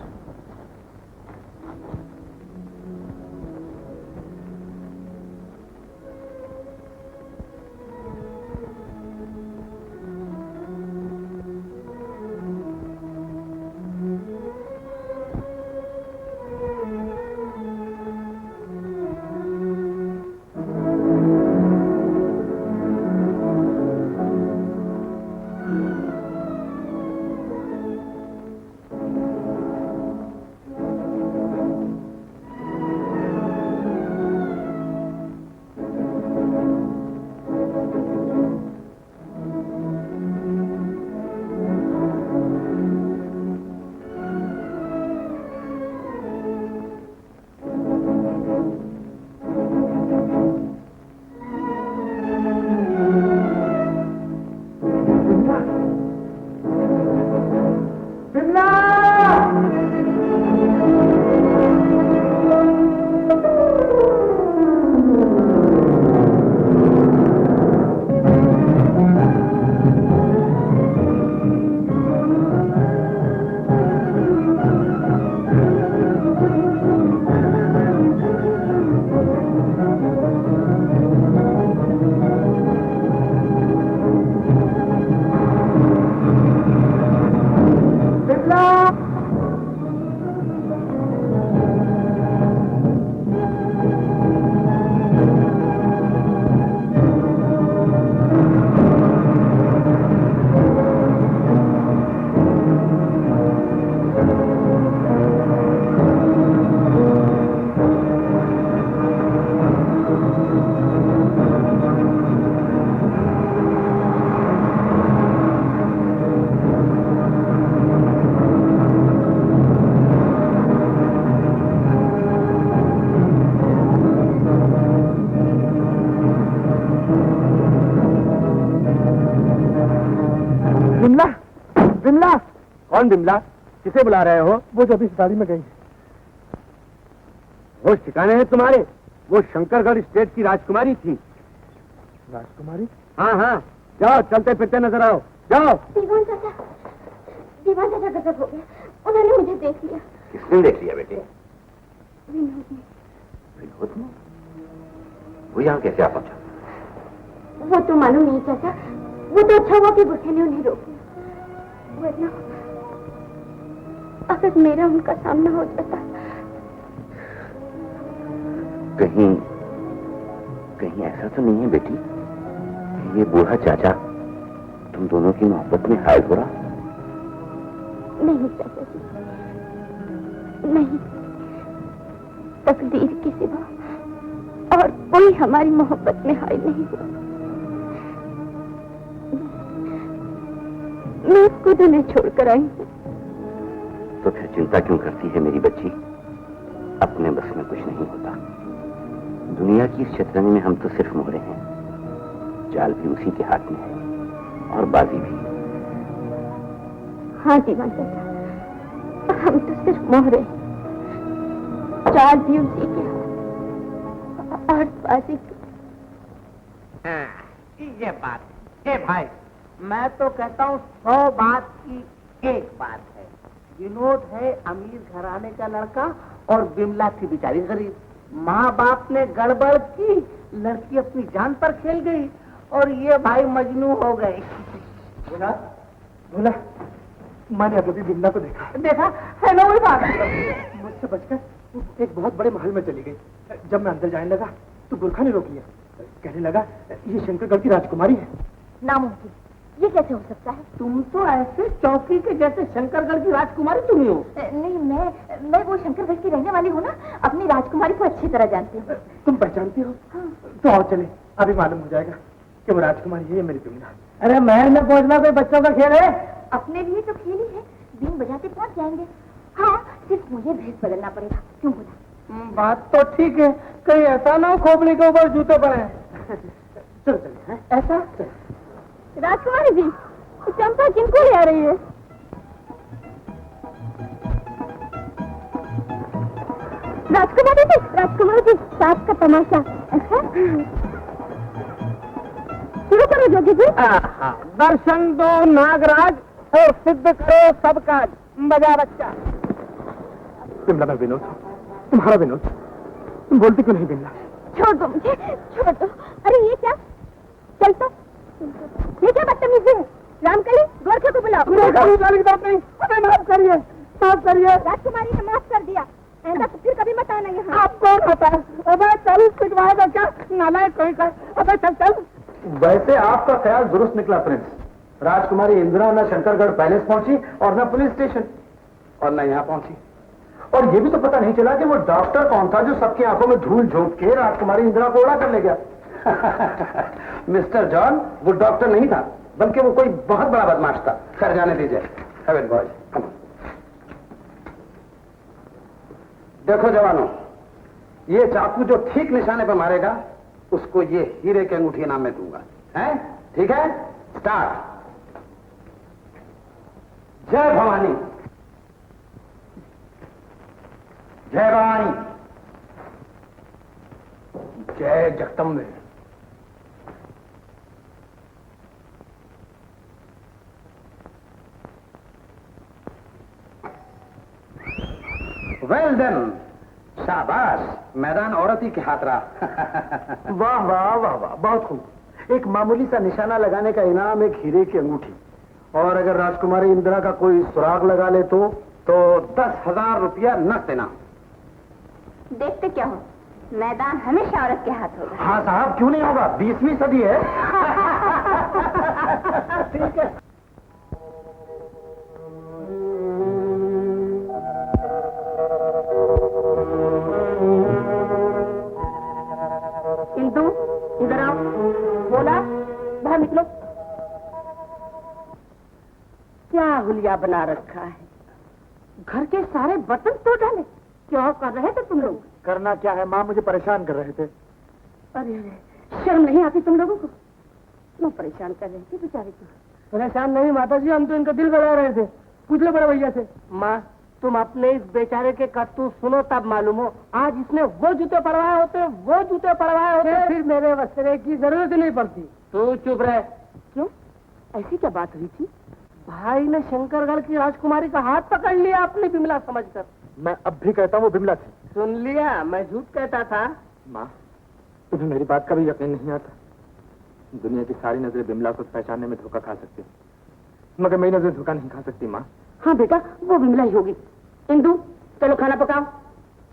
Bimla? कौन बिमला? किसे बुला रहे हो? वो जो अभी गाड़ी में गई। होश ठिकाने हैं तुम्हारे? वो शंकरगढ़ स्टेट की राजकुमारी थी। राजकुमारी? हाँ हाँ, जाओ चलते फिरते नजर आओ, जाओ। दीवान चाचा गजब हो गया, उन्होंने मुझे देख लिया। किसने देख लिया बेटे? विनोद ने। विनोद ने? वो यहाँ कैसे आ पहुंचा? वो तो मालूम नहीं चाचा, वो तो अच्छा हुआ कि गुस्से ने उन्हें रोक लिया, वरना अगर मेरा उनका सामना हो जाता। कहीं कहीं ऐसा तो नहीं है बेटी, ये बूढ़ा चाचा तुम दोनों की मोहब्बत में हायल हो रहा? नहीं चाचा जी, नहीं। तकदीर के सिवा और कोई हमारी मोहब्बत में हायल नहीं हुआ। मैं खुद उन्हें छोड़कर आई हूँ। तो फिर चिंता क्यों करती है मेरी बच्ची? अपने बस में कुछ नहीं होता। दुनिया की इस शतरंज में हम तो सिर्फ मोहरे हैं, चाल भी उसी के हाथ में है और बाजी भी। हाँ दीवान चाचा, हम तो सिर्फ मोहरे हैं, चाल भी उसी के और बाजी की। ये बात है भाई, मैं तो कहता हूँ 100 बात की एक बात है। विनोद है अमीर घराने का लड़का और बिमला थी बेचारी गरीब। माँ बाप ने गड़बड़ की, लड़की अपनी जान पर खेल गई और ये भाई मजनू हो गए। बोला मैंने अभी बिमला को देखा है ना वही बात। मुझसे बचकर एक बहुत बड़े महल में चली गई। जब मैं अंदर जाने लगा तो गुरखा ने रोक लिया, कहने लगा ये शंकरगढ़ की राजकुमारी है। नामुमकिन, ये कैसे हो सकता है? तुम तो ऐसे चौकी के जैसे शंकरगढ़ की राजकुमारी तुम ही हो। नहीं, मैं वो शंकरगढ़ की रहने वाली हूँ ना, अपनी राजकुमारी को अच्छी तरह जानती हूँ। तुम पहचानती हो? हाँ। तो आओ चले, अभी मालूम हो जाएगा कि वो राजकुमारी है मेरी बिमला। अरे महल में पहुंचना कोई बच्चों का खेल है? अपने लिए तो खेल ही है, बीन बजाते पहुंच जाएंगे। हाँ, सिर्फ मुझे भेष बदलना पड़ेगा। क्यों बोला? बात तो ठीक है, कहीं ऐसा ना हो खोपड़ी के ऊपर जूते पड़े। चलो चलिए। ऐसा राजकुमारी जी, चंपा किनको ले आ रही है? राजकुमारी जी, साथ का तमाशा। अच्छा, शुरू करो जोगी जी। दर्शन दो नागराज और सिद्ध करो सब काज, बजा बच्चा। बिमला, मैं विनोद, तुम्हारा विनोद। तुम बोलती क्यों नहीं बिमला? छोड़ दो मुझे, छोड़ दो। अरे ये क्या? चल तो, ये क्या बदतमीजी है? रामकली, गोरखे को बुलाओ। नहीं, माफ करिए, माफ करिए। राजकुमारी ने माफ कर दिया, ऐसा तो फिर कभी मत आना यहाँ। आप कौन होता है? अबे चल, पिटवाएगा क्या? नालायक कोई का। अबे चल चल। वैसे आपका ख्याल दुरुस्त निकला प्रिंस। राजकुमारी इंदिरा न शंकरगढ़ पैलेस पहुंची और न पुलिस स्टेशन और न यहाँ पहुंची। और ये भी तो पता नहीं चला कि वो डॉक्टर कौन था जो सबकी आंखों में धूल झोंक के राजकुमारी इंदिरा को उड़ा कर ले गया। मिस्टर जॉन, वो डॉक्टर नहीं था, बल्कि वो कोई बहुत बड़ा बदमाश था। खैर, जाने दीजिए। हेवन बॉयज, कम। देखो जवानों, ये चाकू जो ठीक निशाने पर मारेगा उसको ये हीरे के अंगूठी इनाम में दूंगा। है? ठीक है? स्टार्ट। जय भवानी, जय भवानी, जय जगदम्बे। वेल देन, शाबाश, मैदान औरत ही के हाथ रहा। वाह वाह वाह वाह, बहुत खूब। एक मामूली सा निशाना लगाने का इनाम एक हीरे की अंगूठी, और अगर राजकुमारी इंदिरा का कोई सुराग लगा ले तो 10,000 रुपया नकद इनाम। देखते क्या हो, मैदान हमेशा औरत के हाथ होगा। हाँ साहब, क्यों नहीं होगा? 20वीं सदी है। ठीक है। इंदु, इधर आओ। बोला, बाहर निकलो। क्या हुलिया बना रखा है? घर के सारे बर्तन तोड़ डाले। क्या कर रहे थे तुम लोग? करना क्या है माँ, मुझे परेशान कर रहे थे। अरे अरे, शर्म नहीं आती तुम लोगों को? क्यों परेशान कर रहे थे बेचारे को? परेशान नहीं माता जी, हम तो इनका दिल बड़ा रहे थे। पूछ लो बड़े भैया से। माँ, तुम अपने इस बेचारे के करतूत सुनो तब मालूम हो। आज इसने वो जूते पड़वाए होते, वो जूते पड़वाए होते, फिर मेरे वस्त्रे की जरूरत नहीं पड़ती। तू चुप रहे। क्यों? ऐसी क्या बात हुई थी? भाई ने शंकरगढ़ की राजकुमारी का हाथ पकड़ लिया अपनी बिमला समझकर। मैं अब भी कहता हूँ वो बिमला थी। सुन लिया, मैं झूठ कहता था। माँ, तुम्हें मेरी बात का भी यकीन नहीं आता। दुनिया की सारी नजरें बिमला को पहचानने में धोखा खा सकती, मगर मेरी नजर धोखा नहीं खा सकती। माँ, हाँ बेटा, वो बिमला ही होगी। इंदु, चलो खाना पकाओ।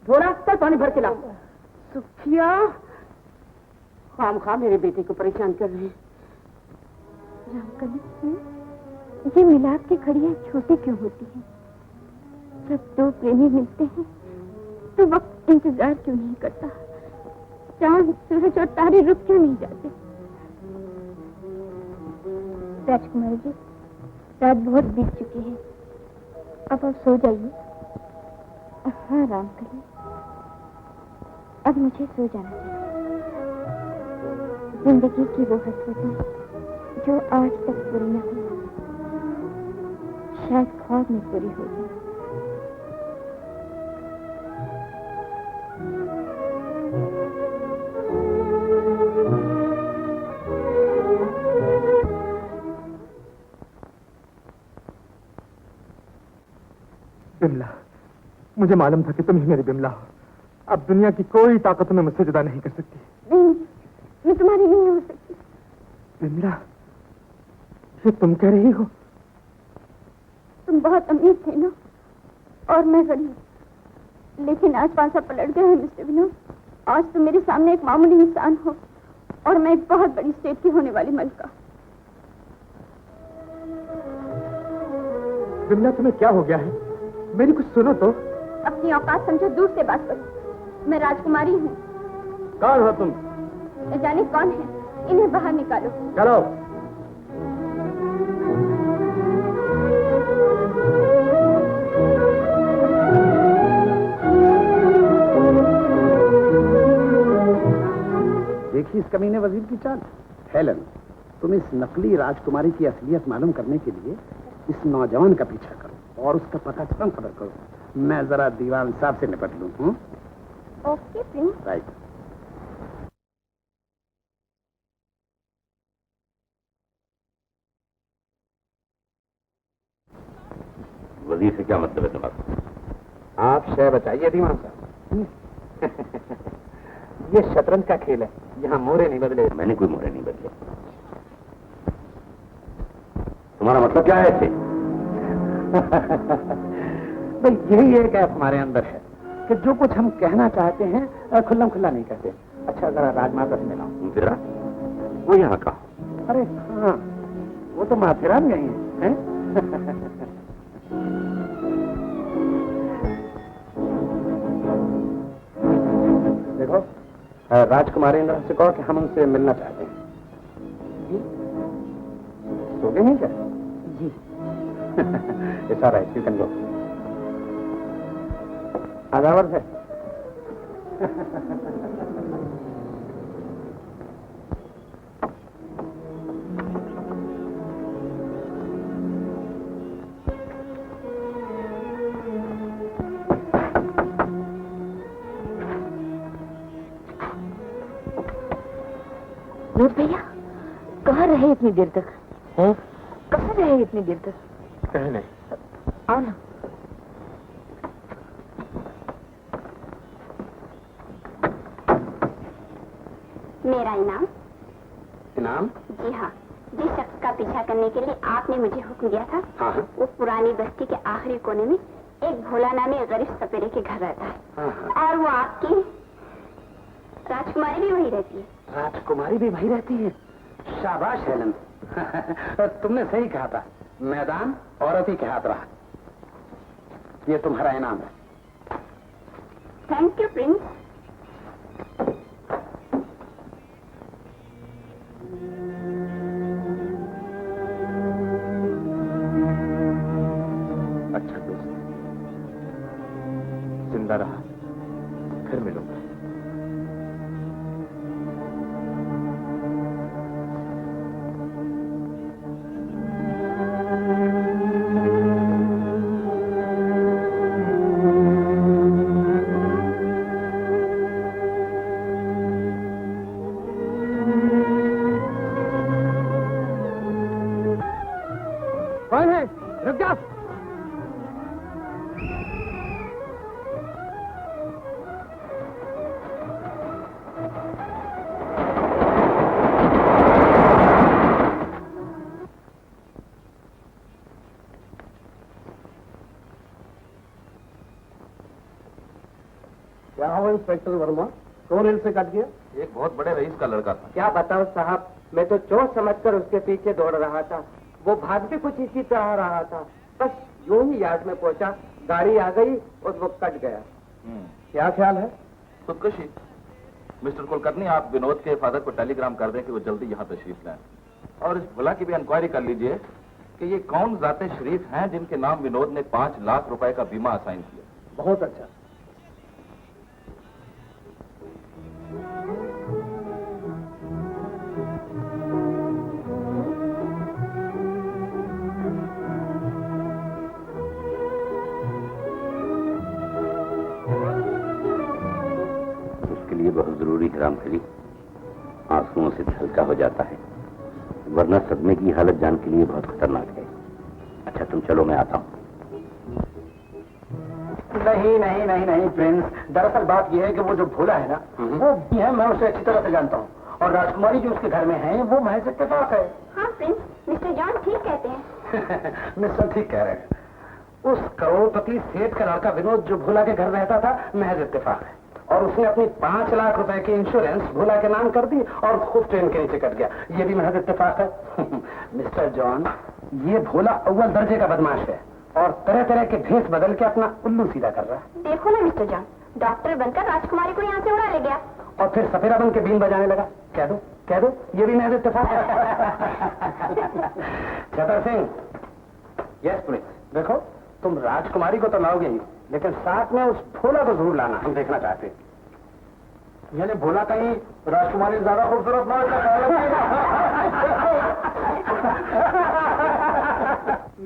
भोला, चल पानी भर के लाओ। सुखिया, खामखा मेरे बेटे को परेशान कर रही है। रामकली, ये मिलाप की घड़ियां छोटी क्यों होती हैं? जब दो प्रेमी मिलते हैं तो वक्त इंतजार क्यों नहीं करता? चांद, सूरज और तारे रुक क्यों नहीं जाते? राजकुमारी जी, रात बहुत बीत चुकी है, अब आप सो जाइए। हाँ रामकली, अब मुझे सो जाना चाहिए। जिंदगी की वो हसरतें जो आज तक पूरी न हुई, शायद ख्वाब में पूरी हो गई। बिमला, मुझे मालूम था कि तुम ही मेरी बिमला हो। अब दुनिया की कोई ताकत तुम्हें मुझसे जुदा नहीं कर सकती। नहीं, मैं तुम्हारी नहीं हो सकती। बिमला, ये तुम कह रही हो? तुम बहुत अमीर थे ना, और मैं गरीब, लेकिन आज पासा पलट गया है मिस्टर विनोद। आज तुम मेरे सामने एक मामूली इंसान हो और मैं एक बहुत बड़ी स्टेट की होने वाली मलका। बिमला, तुम्हें क्या हो गया है? मेरी कुछ सुनो तो। अपनी औकात समझो, दूर से बात करो। मैं राजकुमारी हूँ। कौन हो तुम? न जाने कौन है, इन्हें बाहर निकालो। चलो। देखिए इस कमीने वजीर की चाल। हेलन, तुम इस नकली राजकुमारी की असलियत मालूम करने के लिए इस नौजवान का पीछा करो और उसका पता तुरंत खबर करो। मैं जरा दीवान साहब से निपट लूं। Okay Prince. राइट। वजीर से क्या मतलब है तुम्हारा? आप शय बताइए दीवान साहब। ये शतरंज का खेल है, यहाँ मोहरे नहीं बदले। मैंने कोई मोहरे नहीं बदले। तुम्हारा मतलब क्या है इसे? भाई यही एक ऐप हमारे अंदर है कि जो कुछ हम कहना चाहते हैं खुल्लम खुल्ला नहीं कहते। अच्छा जरा राजमाता से मिलाऊं। जरा वो यहाँ का? अरे हाँ, वो तो माथेरान गई हैं। देखो राजकुमारी इंद्र से कहो कि हम उनसे मिलना चाहते हैं। सो गए हैं क्या? जी। It's all right, you can go. आजावर है। नूर भैया कहाँ रहे इतनी देर तक? कहाँ रहे इतनी देर तक? कहीं नहीं। आओ ना। मेरा इनाम? इनाम? जी हाँ, जिस शख्स का पीछा करने के लिए आपने मुझे हुक्म दिया था, हाँ। वो पुरानी बस्ती के आखिरी कोने में एक भोला नामी गरीब सपेरे के घर रहता है। हाँ। और वो आपकी राजकुमारी भी वही रहती है। राजकुमारी भी वही रहती है? शाबाश हेलन। तुमने सही कहा था, मैदान औरत ही के हाथ रहा। ये तुम्हारा इनाम है। Thank you Prince. अच्छा दोस्त, जिंदा रहा, फिर मिलूंगा। कौन है? रुक जाओ। क्या हुआ इंस्पेक्टर वर्मा? कौन रेल से कट गया? एक बहुत बड़े रईस का लड़का था। क्या बताओ साहब, मैं तो चोर समझकर उसके पीछे दौड़ रहा था। वो भाग भी कुछ इसी तरह रहा था। बस यूं ही यार्ड में पहुंचा, गाड़ी आ गई और वो कट गया। क्या ख्याल है? खुदकुशी। मिस्टर कुलकर्णी, आप विनोद के फादर को टेलीग्राम कर दें कि वो जल्दी यहाँ तशरीफ लाएं। और इस भुला की भी इंक्वायरी कर लीजिए कि ये कौन जाते शरीफ हैं जिनके नाम विनोद ने 5 लाख रुपए का बीमा असाइन किया। बहुत अच्छा। ये बहुत जरूरी है रामखली, आंसुओं से हल्का हो जाता है, वरना सदमे की हालत जान के लिए बहुत खतरनाक है। अच्छा तुम चलो, मैं आता हूँ। नहीं नहीं नहीं नहीं प्रिंस, दरअसल बात यह है कि वो जो भोला है ना, वो भी है, मैं उसे अच्छी तरह से जानता हूँ। और राजकुमारी जो उसके घर में है वो महज इत्तेफाक है। हाँ प्रिंस, मिस्टर जॉन ठीक कहते हैं। मिस्टर ठीक कह रहे हैं। उस करोड़पति सेठ का लड़का विनोद जो भोला के घर रहता था, महज इत्तेफाक है। और उसने अपनी 5 लाख रुपए की इंश्योरेंस भोला के नाम कर दी और खुद ट्रेन के नीचे कट गया। ये भी महज इत्तेफाक है। मिस्टर जॉन, ये भोला अव्वल दर्जे का बदमाश है और तरह तरह के भेष बदल के अपना उल्लू सीधा कर रहा है। देखो ना मिस्टर जॉन, डॉक्टर बनकर राजकुमारी को यहाँ से उड़ा ले गया और फिर सपेरा बन के बीन बजाने लगा। कह दो ये भी महज इत्तेफाक है। छतर सिंह। Yes please. देखो, तुम राजकुमारी को तो लाओगे ही, लेकिन साथ में उस भोला को जरूर लाना, हम देखना चाहते हैं। यानी भोला कहीं राजकुमारी ज्यादा खूबसूरत ना हो।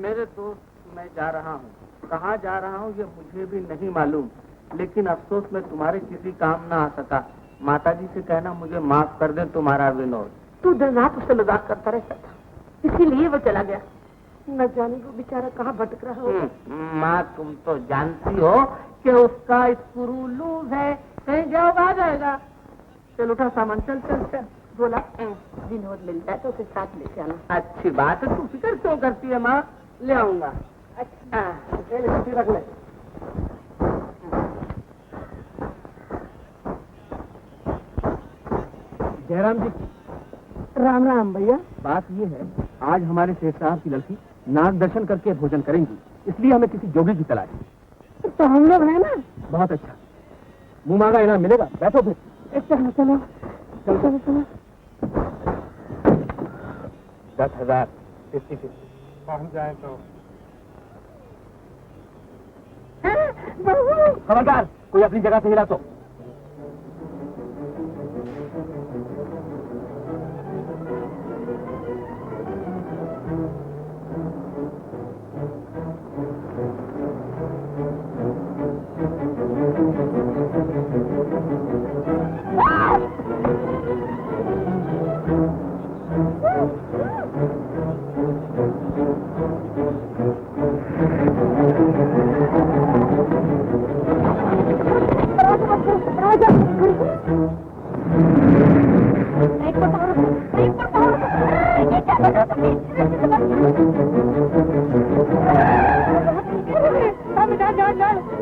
मेरे दोस्त, मैं जा रहा हूँ। कहाँ जा रहा हूँ ये मुझे भी नहीं मालूम, लेकिन अफसोस मैं तुम्हारे किसी काम ना आ सका। माताजी से कहना मुझे माफ कर दे तुम्हारा विनोद। तू दिन रात उससे मजाक करता रहता था, इसीलिए वो चला गया। न जाने वो बेचारा कहाँ भटक रहा हो। माँ तुम तो जानती हो कि उसका स्क्रू लूज है, कहीं जाओगा आ जाएगा। चल उठा सामान, चल चल चल। बोला विनोद मिलता है तो उसे साथ लेके आना। अच्छी बात है, तू फिक्र क्यों करती है माँ? ले आऊंगा। अच्छा रख ले। जयराम जी, राम राम भैया। बात ये है, आज हमारे सेठ साहब की लड़की नाग दर्शन करके भोजन करेंगी, इसलिए हमें किसी जोगी की तलाश है। तो हम लोग हैं ना। बहुत अच्छा, मुंह मांगा इनाम मिलेगा। बैठो फिर। चलो चलो चलो चलो चलो। 10,000 50-50 पहुंच जाए तो। खबरदार, कोई अपनी जगह से हिला तो।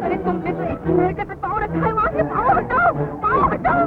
अरे तुमने तो एक मिनट पे पाँव रखा है, वहाँ से पाँव हटाओ, पाँव हटाओ।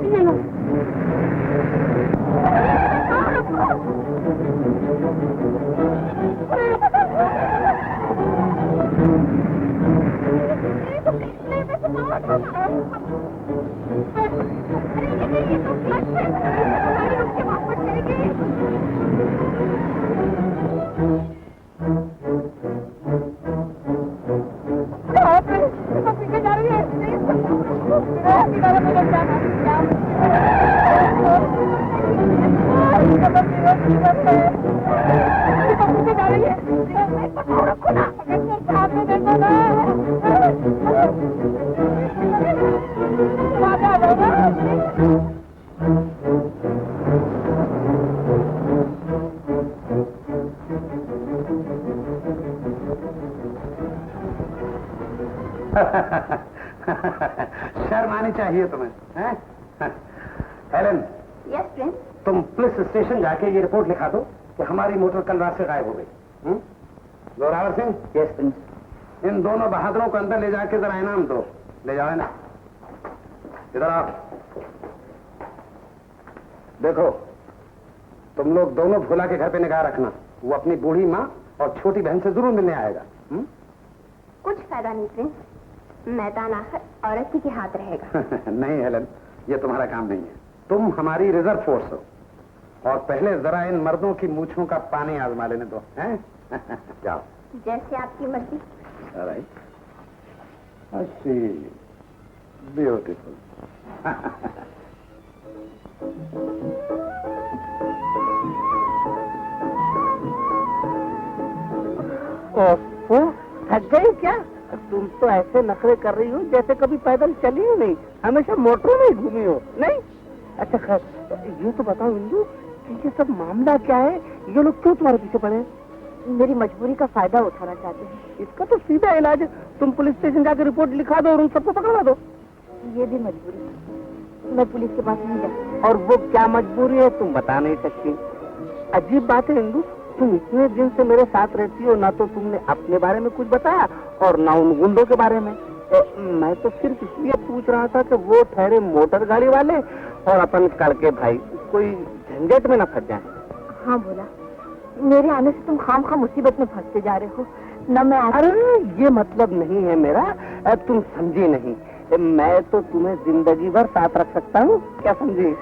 शर्म आनी चाहिए तुम्हें, हैं? Helen, yes Prince. तुम पुलिस स्टेशन जाके ये रिपोर्ट लिखा दो कि हमारी मोटर कल रात से गायब हो गई। जोरावर सिंह। Yes prince. इन दोनों बहादुरों को अंदर ले जाके जरा इनाम दो। ले जाओ ना, इधर आओ। देखो, तुम लोग दोनों भोला के घर पे निगाह रखना, वो अपनी बूढ़ी माँ और छोटी बहन से जरूर मिलने आएगा। कुछ फायदा नहीं प्रिंस, मैदान आखिर औरत ही के हाथ रहेगा। नहीं हेलन, ये तुम्हारा काम नहीं है। तुम हमारी रिजर्व फोर्स हो, और पहले जरा इन मर्दों की मूछों का पानी आजमा लेने दो, हैं? जाओ। जैसे आपकी मर्जी। राइट, अच्छी, ब्यूटीफुल। ओहो, थक गई क्या? तुम तो ऐसे नखरे कर रही हो जैसे कभी पैदल चली ही नहीं, हमेशा मोटरों में घूमी हो। नहीं? अच्छा खैर, ये तो बताओ इंदु कि ये सब मामला क्या है? ये लोग क्यों तुम्हारे पीछे पड़े हैं? मेरी मजबूरी का फायदा उठाना चाहते हैं। इसका तो सीधा इलाज है, तुम पुलिस स्टेशन जाकर रिपोर्ट लिखा दो और उन सबको पकड़वा दो। ये भी मजबूरी है, मैं पुलिस के पास नहीं जा सकती। और वो क्या मजबूरी है तुम बता नहीं सकती। अजीब बात है इंदु, तुम इतने दिन से मेरे साथ रहती हो, ना तो तुमने अपने बारे में कुछ बताया और ना उन गुंडों के बारे में। मैं तो सिर्फ इसलिए पूछ रहा था कि वो ठहरे मोटर गाड़ी वाले और अपन कड़के भाई कोई झंझट में न फंस जाए। हाँ बोला, मेरे आने से तुम खाम मुसीबत में फंसते जा रहे हो। न मैं अरे ये मतलब नहीं है मेरा, तुम समझी नहीं। मैं तो तुम्हें जिंदगी भर साथ रख सकता हूँ, क्या समझी?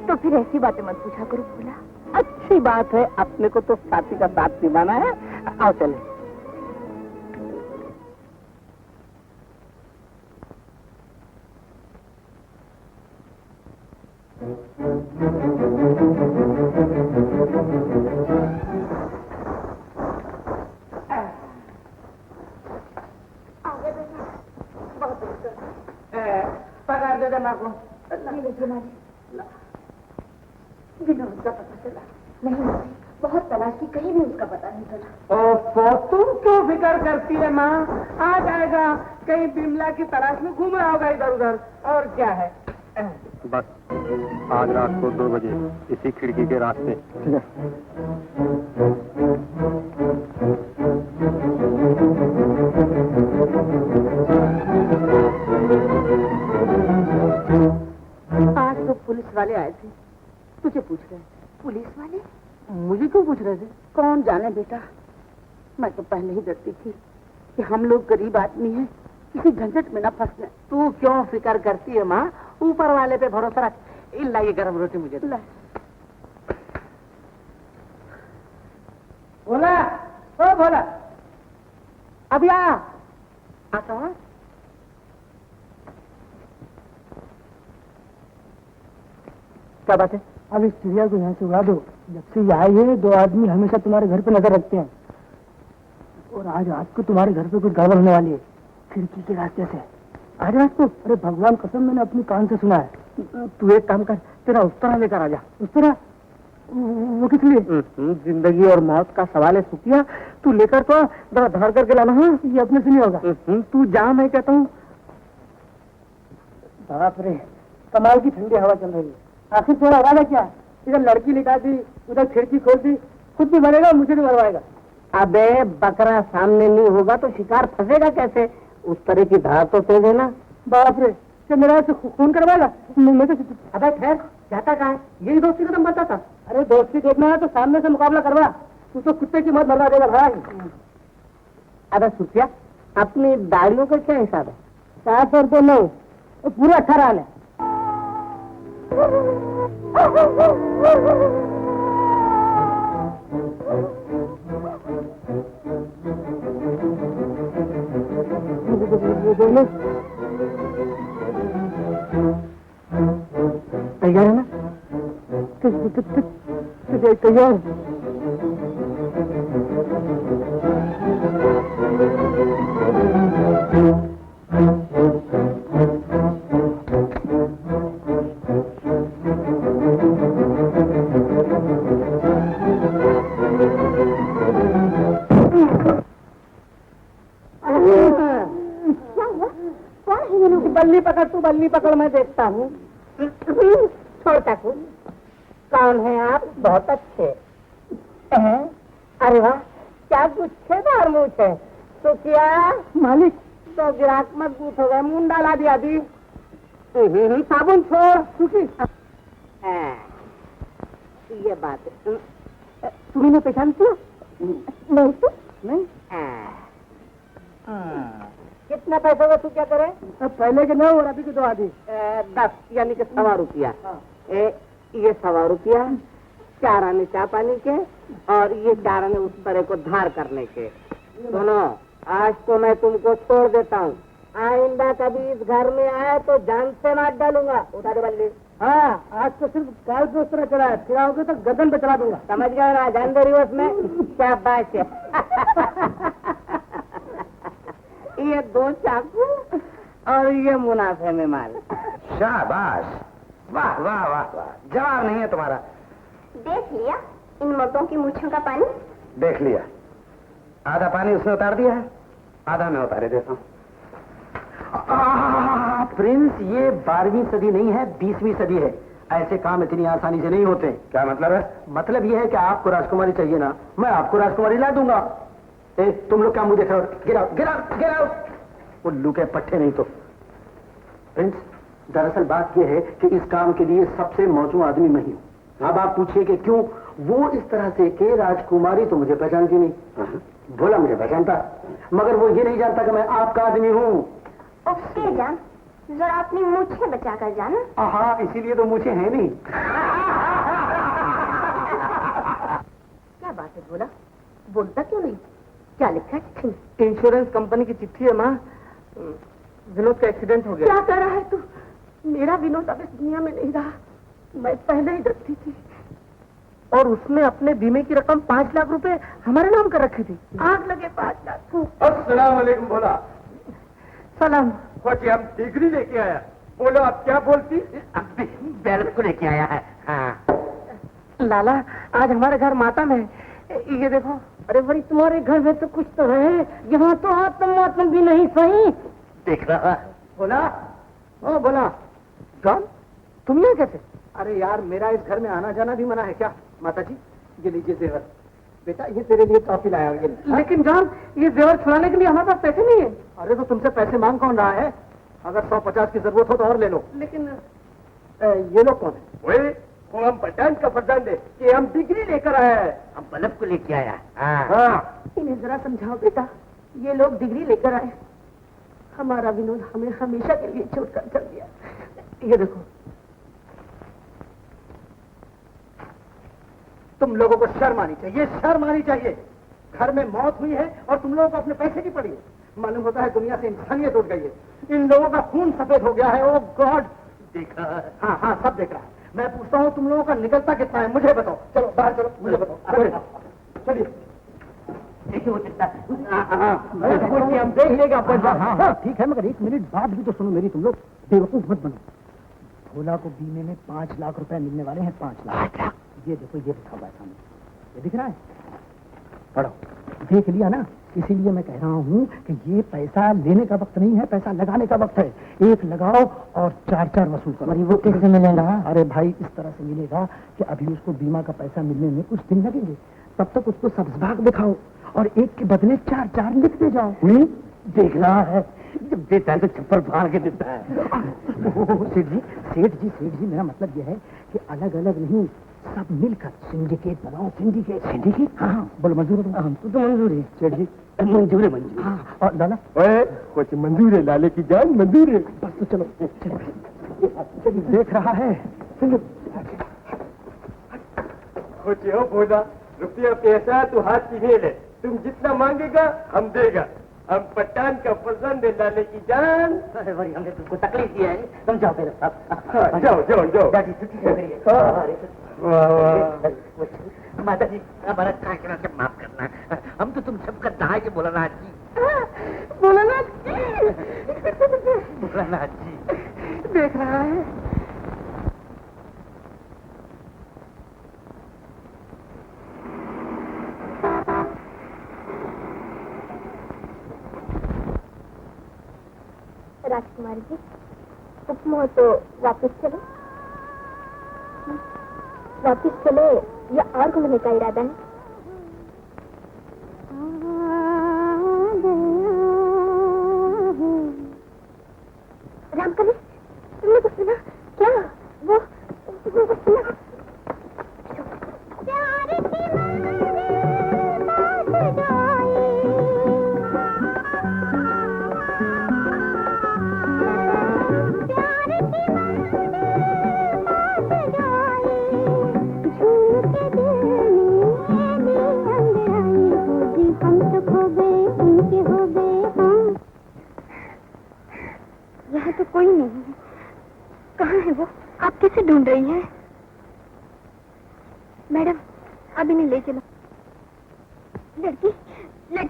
तो फिर ऐसी बातें मत पूछा करो बोला। अच्छी बात है, अपने को तो साथी का साथ निभाना है। आओ चले। विनोद का पता चला? नहीं, बहुत तलाश की, कहीं भी उसका पता नहीं चला। ओफो, तुम क्यों फिक्र करती है माँ? आ जाएगा, कहीं बिमला की तलाश में घूम रहा होगा इधर उधर, और क्या है। बस आज रात को 2 बजे इसी खिड़की के रास्ते। आज तो पुलिस वाले आए थे, तुझे पूछ रहे थे। पुलिस वाले? मुझे क्यों पूछ रहे थे? कौन जाने बेटा, मैं तो पहले ही डरती थी कि हम लोग गरीब आदमी हैं, किसी झंझट में न फंस जाए। तू क्यों फिक्र करती है माँ? ऊपर वाले पे भरोसा रख। इन लाइए गरम रोटी मुझे। बोला, ओ बोला, अभी आता हूँ। क्या बात है? अब इस चिड़िया को यहाँ से उड़ा दो। जब से ये आई है 2 आदमी हमेशा तुम्हारे घर पे नजर रखते हैं, और आज रात को तुम्हारे घर पे कुछ गड़बड़ होने वाली है, खिड़की के रास्ते से। आज रात को? अरे भगवान कसम, मैंने अपनी कान से सुना है। तू एक काम कर, तेरा उस तरह लेकर आ जा। उस तरह? वो किस लिए? जिंदगी और मौत का सवाल है सुखिया, तू लेकर तो बड़ा धार करके लाना। हाँ, ये अपने से नहीं होगा। तू जा, मैं कहता हूँ। बाप रे, कमाल की ठंडी हवा चल रही है। आखिर थोड़ा वादा क्या, इधर लड़की लिटा दी, उधर खिड़की खोल दी, खुद भी मरेगा, मुझे भी मरवाएगा। अबे बकरा सामने नहीं होगा तो शिकार फंसेगा कैसे? उस तरह की धार तो तेज है ना। बाप रे, क्या मेरा से खून करवाएगा? मैं तो अबे ठहर, जाता कहाँ है? यही दोस्ती का तुम बताता। अरे दोस्ती देखना है तो सामने से मुकाबला करवा, तू तो कुत्ते की मौत मरवा देगा भाई। अबे सुखिया, अपनी दाढ़ियों का क्या हिसाब है? 400 रुपये नहीं, पूरा 18 आने। तैयार है ना? तैयार। बल्ली पकड़, तू बल्ली पकड़, मैं देखता हूँ। छोड़ता तू। कौन है आप? बहुत अच्छे। अरे वाह, क्या गुच्छेदार मूछ है। तो क्या मालिक, तो गिराक मजबूत हो गए, मुंह डाला दिया दी। साबुन छोड़ सुखी। ये बात है। तुम्हें ने पहचान किया? नहीं तो? नहीं। कितना पैसा का तू क्या करे? पहले के 9 और अभी के 2 आदि। 10 यानी कि 1.25 रुपया। ये 1.25 रुपया, 4 आने चाय पानी के, और ये 4 आने उस तरह को धार करने के। सुनो, आज तो मैं तुमको छोड़ देता हूँ। आइंदा कभी इस घर में आए तो जान से मार डालूंगा। उठा दे बल्ली। हाँ, आज तो सिर्फ काल पे उस तरह चला है, फिर आओगे तो गर्दन पे चला दूंगा। समझ गया ना? जान दे रिवर्स में। क्या बात है। ये 2 चाकू और ये मुनाफे में माल। शाबाश, वाह वाह वाह वाह, जवाब नहीं है तुम्हारा। देख लिया इन मर्दों की मूंछों का पानी? देख लिया, आधा पानी उसने उतार दिया है, आधा मैं उतारे देता हूँ। प्रिंस, ये 12वीं सदी नहीं है, 20वीं सदी है। ऐसे काम इतनी आसानी से नहीं होते। क्या मतलब है? मतलब ये है कि आपको राजकुमारी चाहिए ना, मैं आपको राजकुमारी ला दूंगा। तुम लोग क्या मुझे देख रहे हो? गिराओ। उल्लू के पट्टे नहीं तो। प्रिंस, दरअसल बात यह है कि इस काम के लिए सबसे मौजूद आदमी मैं ही हूँ। अब आप पूछिए कि क्यों? वो इस तरह से कि राजकुमारी तो मुझे पहचानती नहीं, भोला मुझे पहचानता, मगर वो ये नहीं जानता कि मैं आपका आदमी हूँ। ओके जान, जरा अपनी मूछें बचा कर जाना। हाँ, इसीलिए तो मुझे है नहीं। क्या बात है भोला, बोलता क्यों नहीं? क्या लिखा है? इंश्योरेंस कंपनी की चिट्ठी है माँ, विनोद का एक्सीडेंट हो गया। क्या कर रहा है तू? मेरा विनोद अब इस दुनिया में नहीं रहा, मैं पहले ही डरती थी। और उसने अपने बीमे की रकम 5 लाख रुपए हमारे नाम कर रखी थी। आग लगे 5 लाख। अस्सलाम वालेकुम भोला। सलाम। खोटी, हम डिग्री लेके आया। बोलो, आप क्या बोलती? बैलेंस को लेके आया है। हाँ, लाला, आज हमारे घर मातम है। ये देखो। अरे भाई तुम्हारे घर में तो कुछ तो है, यहाँ तो आत्म भी नहीं सही। देख रहा है। बोला, ओ बोला, जॉन तुम यहाँ कैसे? अरे यार मेरा इस घर में आना जाना भी मना है क्या? माता जी ये लीजिए जेवर। बेटा ये तेरे लिए टॉफी लाया हूँ। लेकिन जॉन ये जेवर छुड़ाने के लिए हमारे पास पैसे नहीं है। अरे तो तुमसे पैसे मांग कौन रहा है? अगर 150 की जरूरत हो तो और ले लो। लेकिन ये लोग कौन है? वो हम पठान का फर्जंद है कि हम डिग्री लेकर आया है। हम बल्लभ को लेके आया। हाँ। इन्हें जरा समझाओ बेटा, ये लोग डिग्री लेकर आए, हमारा विनोद हमें हमेशा के लिए छोड़कर चल दिया। ये देखो, तुम लोगों को शर्म आनी चाहिए, शर्म आनी चाहिए। घर में मौत हुई है और तुम लोगों को अपने पैसे की पड़ी है। मालूम होता है दुनिया से इंसानियत उठ गई है। इन लोगों का खून सफेद हो गया है। ओ गॉड। देख रहा है। हाँ हाँ सब देख रहा है। मैं पूछता हूँ तुम लोगों का निकलता कितना है मुझे बताओ। चलो बाहर चलो, मुझे बताओ। चलिए देखिए वो चिट्टा। हम देख लेगा। ठीक है मगर एक मिनट बात भी तो सुनो मेरी। तुम लोग बेवकूफ मत बनो। भोला को बीमे में 5 लाख रुपए मिलने वाले हैं। 5 लाख। ये देखो ये लिखा हुआ है सामने, ये दिख रहा है? पढ़ो। देख लिया ना? इसीलिए मैं कह रहा हूँ कि ये पैसा लेने का वक्त नहीं है, पैसा लगाने का वक्त है। एक लगाओ और 4 वसूल करो। अरे वो कैसे मिलेगा? अरे भाई इस तरह से मिलेगा कि अभी उसको बीमा का पैसा मिलने में कुछ दिन लगेंगे, तब तक उसको सब्ज़बाग दिखाओ और एक के बदले 4 लिखते जाओ। देख रहा है? जब देता है तो छप्पर फाड़ के देता है। सेठ जी मेरा मतलब यह है कि अलग अलग नहीं, सब मिलकर सिंडिकेट बनाओ। सिंडिकेट? हाँ बोलो मंजूर है? हमको तो मंजूर है सेठ जी। मंजूर है। हाँ और लाला कुछ मंजूर है, लाले की जान मंजूर है। बस तो चलो देख रहा है। कुछ हो बोला, रुपया पैसा तो हाथ की खेल है। तुम जितना मांगेगा हम देगा। हम पठान का फर्जंद है लाले की जान। अरे भाई हमने तुमको तकलीफ दिया है, तुम जाओ मेरे साथ। जाओ। माता जी हमारा काकरा से माफ करना। हम तो तुम सबका दाई के भोलानाथ जी। भोलानाथ जी देख रहा है। राजकुमारी जी, हुक्म हो तो वापस चले। वापस चले या और घूमने का इरादा है? रामकली, तुमने कुछ सुना क्या? वो सुना? यहाँ तो कोई नहीं है। कहाँ है वो? आप कैसे ढूंढ रही हैं? मैडम अब इन्हें ले चलो। लड़की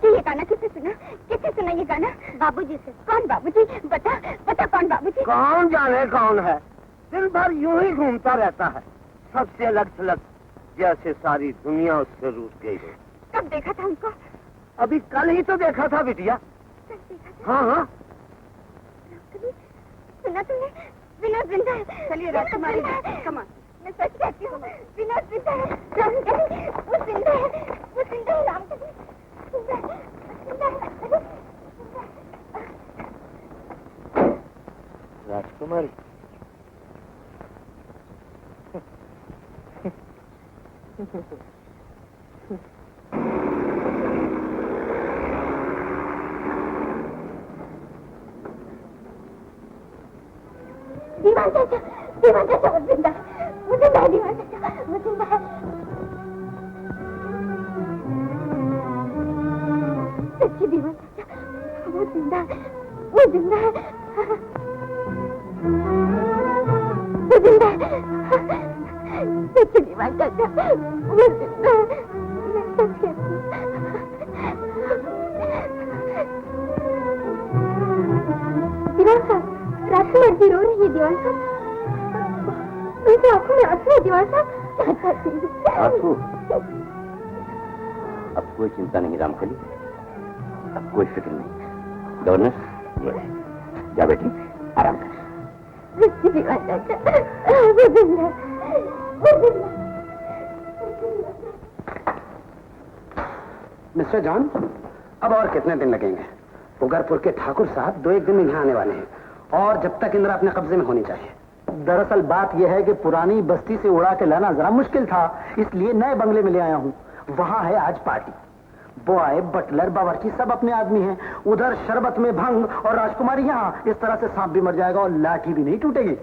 ये गाना किससे सुना ये गाना? बाबूजी से। कौन बाबूजी? बता कौन बाबूजी? कौन जाने कौन है, दिन भर यूं ही घूमता रहता है, सबसे अलग थलग, जैसे सारी दुनिया उससे रूठ गई है। कब देखा था उनको? अभी कल ही तो देखा था बिटिया। कल देखा था? हाँ। सुना तुमने? विनोद जिंदा है। चलिए राजकुमारी कमान। मैं सच कहती हूँ, विनोद जिंदा है। वो जिंदा है रामकली। राजकुमारी दीवान चाचा वो जिंदा है। दीवान चाचा वो जिंदा है। सच्ची दीवान चाचा वो जिंदा है। सच्ची दीवान चाचा वो जिंदा है। मैं सच कहती हूँ। दीवान साहब, रात को लड़की रो रही है। दीवान साहब, मेरी आंखों में आंसू है। दीवान साहब आंसू, अब कोई चिंता नहीं रामकली, अब कोई फिक्र नहीं। गवर्नर, ये जा बेटी, आराम कर। मिस्टर जॉन, अब और कितने दिन लगेंगे? उगरपुर के ठाकुर साहब 2-1 दिन में यहाँ आने वाले हैं, और जब तक इंदिरा अपने कब्जे में होनी चाहिए। दरअसल बात यह है कि पुरानी बस्ती से उड़ा के लाना जरा मुश्किल था, इसलिए नए बंगले में ले आया हूँ। वहाँ है आज पार्टी। बॉय, बटलर, बावर्ची सब अपने आदमी हैं। उधर शरबत में भंग और राजकुमारी यहाँ। इस तरह से सांप भी मर जाएगा और लाठी भी नहीं टूटेगी।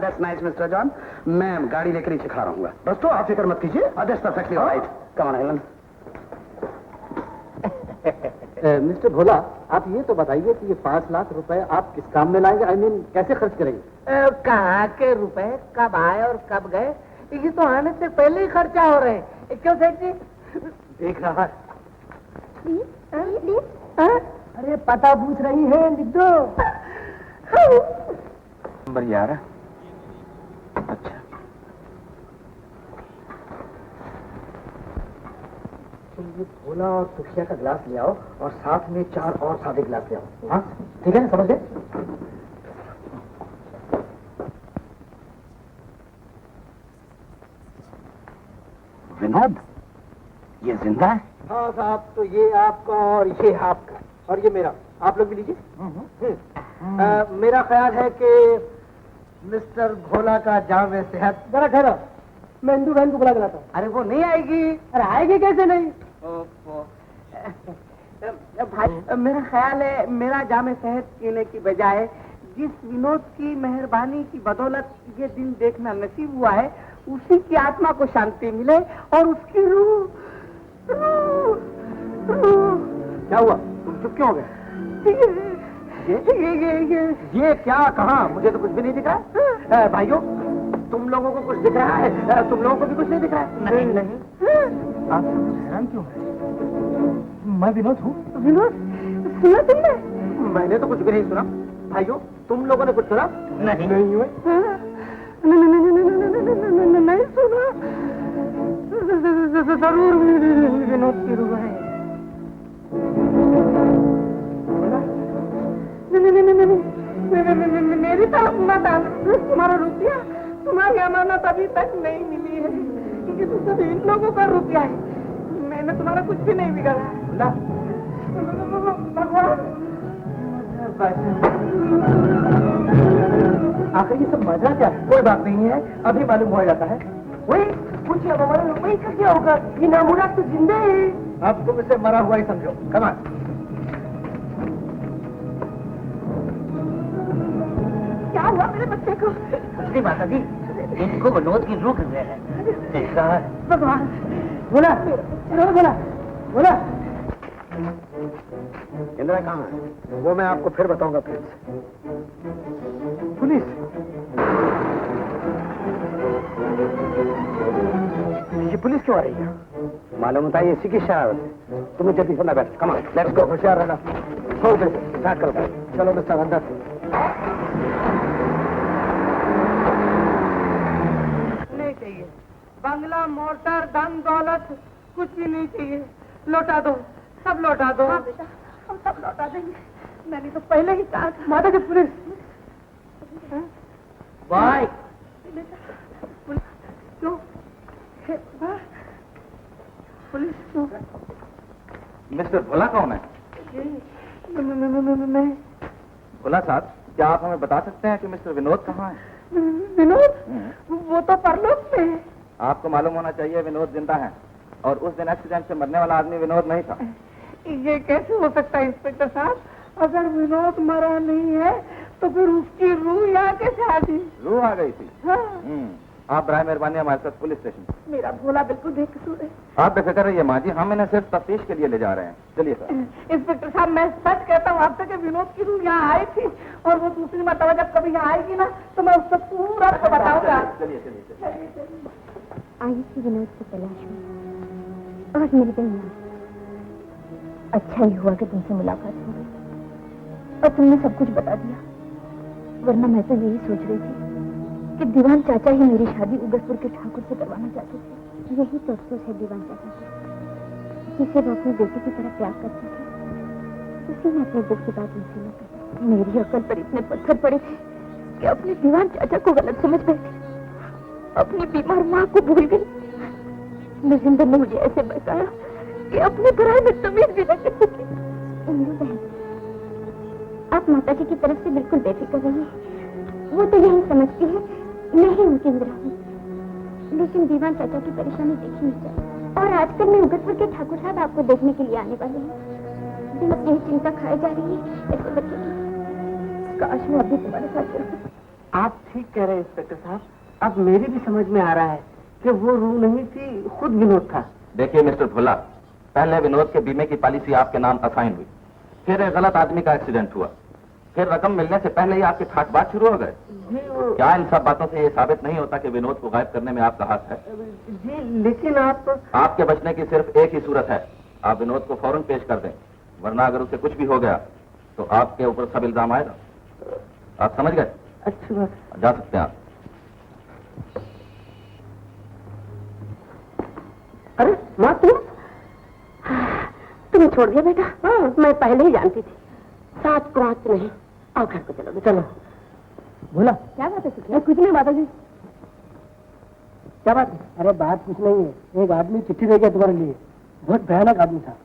That's nice, mister John. मैं गाड़ी लेकर नीचे खड़ा रहूंगा। बस तो आप फिक्र मत कीजिए। That's perfectly all right. Come on, Helen. Mister Bhola, आप ये तो बताइए कि ये 5 लाख रुपए आप किस काम में लाएंगे? आई मीन कैसे खर्च करेंगे? कहाँ के रुपए कब आए और कब गए, ये तो आने से पहले ही खर्चा हो रहे हैं। क्यों सेठ जी? देख रहा है। अरे पता पूछ रही है, लिख दो। नंबर 11। अच्छा, तुम ये भोला और सुखिया का गिलास ले आओ और साथ में 4 और सादे गिलास ले आओ। हाँ ठीक है ना, समझ गए? विनोद, ये जिंदा है? हाँ साहब, तो ये आपका और ये आपका और ये मेरा। आप लोग भी लीजिए। मेरा ख्याल है कि मिस्टर भोला का जाम सेहत। जरा ठहरो, मैं इंदू बहन को बुला के लाता हूँ। अरे वो नहीं आएगी। अरे आएगी कैसे नहीं? भाई, मेरा ख्याल है मेरा जामे सेहत पीने की बजाय जिस विनोद की मेहरबानी की बदौलत ये दिन देखना नसीब हुआ है, उसी की आत्मा को शांति मिले और उसकी रूह। क्या हुआ? तुम चुप क्यों हो गए? ये क्या कहा? मुझे तो कुछ भी नहीं दिख रहा है। भाइयों, तुम लोगों को कुछ दिख रहा है? तुम लोगों को भी कुछ नहीं दिख रहा है? नहीं नहीं। आप हैरान क्यों हैं? मैं विनोद हूँ। विनोद? सुना तुमने? मैंने तो कुछ भी नहीं सुना। भाइयों, तुम लोगों ने कुछ सुना? नहीं नहीं हुए। नहीं सुना। जरूर विनोद की रूह है। मेरी तरफ मत आना। तुम्हारा रुपया, तुम्हारी अमानत अभी तक नहीं मिली है, क्योंकि तुम सभी इन लोगों का रुपया है। मैंने तुम्हारा कुछ भी नहीं बिगाड़ा। आखिर ये सब मजा क्या है? कोई बात नहीं है, अभी मालूम हो जाता है। वही पूछिए, अब हमारे रुपये का क्या होगा? ये नामुराद तो जिंदा है। अब तुम इसे मरा हुआ ही समझो। कमान। क्या हुआ मेरे बच्चे को? कुछ माता जी, इनको विनोद की रूह है। देख रहा है। भगवान। बोला बोला बोला। इंदिरा कहाँ है? वो मैं आपको फिर बताऊंगा। फिर पुलिस। ये पुलिस क्यों आ रही है? मालूम होता है इसी की शरारत है। तुम्हें जल्दी से बैठ। Come on, let's go. होशियार रहना। छोड़ दे, स्टार्ट करो। चलो मिस्टर अंदर। नहीं चाहिए बंगला, मोटर, धन दौलत कुछ भी नहीं चाहिए। लौटा दो, सब लौटा दो। हाँ बेटा, हम सब लौटा देंगे। मैंने तो पहले ही कहा था। माता जी, पुलिस। बाय। क्यों? पुलिस क्यों? मिस्टर भोला कौन है? मैं भोला साहब, क्या आप हमें बता सकते हैं कि मिस्टर विनोद कहाँ है? विनोद? वो तो परलोक में है। आपको मालूम होना चाहिए विनोद जिंदा है, और उस दिन एक्सीडेंट से मरने वाला आदमी विनोद नहीं था। ये कैसे हो सकता है इंस्पेक्टर साहब? अगर विनोद मरा नहीं है तो फिर उसकी रूह यहाँ कैसे आ गई? रूह आ गई थी। हाँ। आप बराए मेहरबानी हमारे साथ पुलिस स्टेशन। मेरा भोला बिल्कुल बेकसूर है। आप बेफिक्र रहिए माँ जी, हम इन्हें सिर्फ तफ्तीश के लिए ले जा रहे हैं। चलिए सर। इंस्पेक्टर साहब, मैं सच कहता हूँ आपसे कि विनोद की रूह यहाँ आई थी, और वो दूसरी मरतबा जब कभी यहाँ आएगी ना तो मैं उसको पूरा आपको बताऊंगा। चलिए चलिए चलिए। आई थी विनोद की तलाश में, आज मिल गई यहाँ। अच्छा ही हुआ कि तुमसे मुलाकात हो गई और तुमने सब कुछ बता दिया, वरना मैं तो यही सोच रही थी कि दीवान चाचा ही मेरी शादी उगसपुर के ठाकुर से करवाना चाहते थे। यही तो अफसोस है दीवान चाचा को, जिसे वो अपनी बेटी की तरह प्यार करते थे, उसी ने अपने दुख की बात उनसे न कही। मेरी अकल पर इतने पत्थर पड़े थे कि अपने दीवान चाचा को गलत समझ बैठी, अपनी बीमार माँ को भूल गई। नरेंद्र ने मुझे ऐसे बहकाया कि अपने बुराई में तमीज भी न कर सकी। इंदु बहन, आप माता जी की तरफ से बिल्कुल बेफिक्र रहिए। वो तो यही समझती है मैं ही उनकी इंदिरा हूँ, लेकिन दीवान चाचा की परेशानी देखी नहीं चाहिए। और आजकल मैं उगतपुर के ठाकुर साहब आपको देखने के लिए आने वाले हैं। दिल यही चिंता खाई जा रही है ऐसे बच्चे की। काश मैं अभी तुम्हारे साथ रहूं। आप ठीक कह रहे हैं इंस्पेक्टर साहब। अब मेरी भी समझ में आ रहा है कि वो रूह नहीं थी, खुद विनोद था। देखिए मिस्टर भोला, पहले विनोद के बीमे की पॉलिसी आपके नाम असाइन हुई, फिर एक गलत आदमी का एक्सीडेंट हुआ, फिर रकम मिलने से पहले ही आपके ठाट-बाट शुरू हो गए। क्या इन सब बातों से ये साबित नहीं होता कि विनोद को गायब करने में आपका हाथ है? जी लेकिन आपके बचने की सिर्फ एक ही सूरत है, आप विनोद को फौरन पेश कर दें, वरना अगर उसे कुछ भी हो गया तो आपके ऊपर सब इल्जाम आएगा। आप समझ गए? अच्छी बात। जा सकते हैं आप। अरे माँ तुम छोड़ दिया बेटा? हाँ, मैं पहले ही जानती थी। साथ को आंच नहीं। आओ घर को चलो। चलो। बोला क्या बात है? कुछ नहीं माता जी। क्या बात है? अरे बात कुछ नहीं है, एक आदमी चिट्ठी दे गया तुम्हारे लिए, बहुत भयानक आदमी था।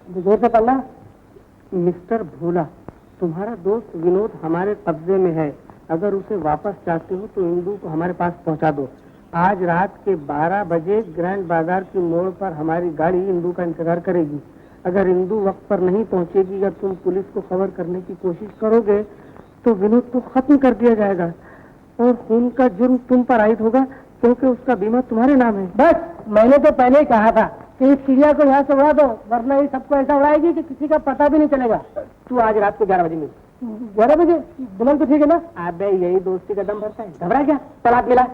जोर से पढ़ना। मिस्टर भोला, तुम्हारा दोस्त विनोद हमारे कब्जे में है। अगर उसे वापस चाहते हो तो इंदू को हमारे पास पहुंचा दो। आज रात के 12 बजे ग्रैंड बाजार की मोड़ पर हमारी गाड़ी इंदू का इंतजार करेगी। अगर इंदू वक्त पर नहीं पहुंचेगी या तुम पुलिस को खबर करने की कोशिश करोगे तो विनोद को खत्म कर दिया जाएगा और खून का जुर्म तुम पर आयद होगा, क्योंकि उसका बीमा तुम्हारे नाम है। बस मैंने तो पहले ही कहा था कि इस चिड़िया को यहाँ से उड़ा दो, वरना ये सबको ऐसा उड़ाएगी कि किसी का पता भी नहीं चलेगा। तू आज रात को 11 बजे मिल। 11 बजे? दिमाग तो ठीक है ना? अबे यही दोस्ती का दम भरता है। घबरा क्या? तलाक मिला।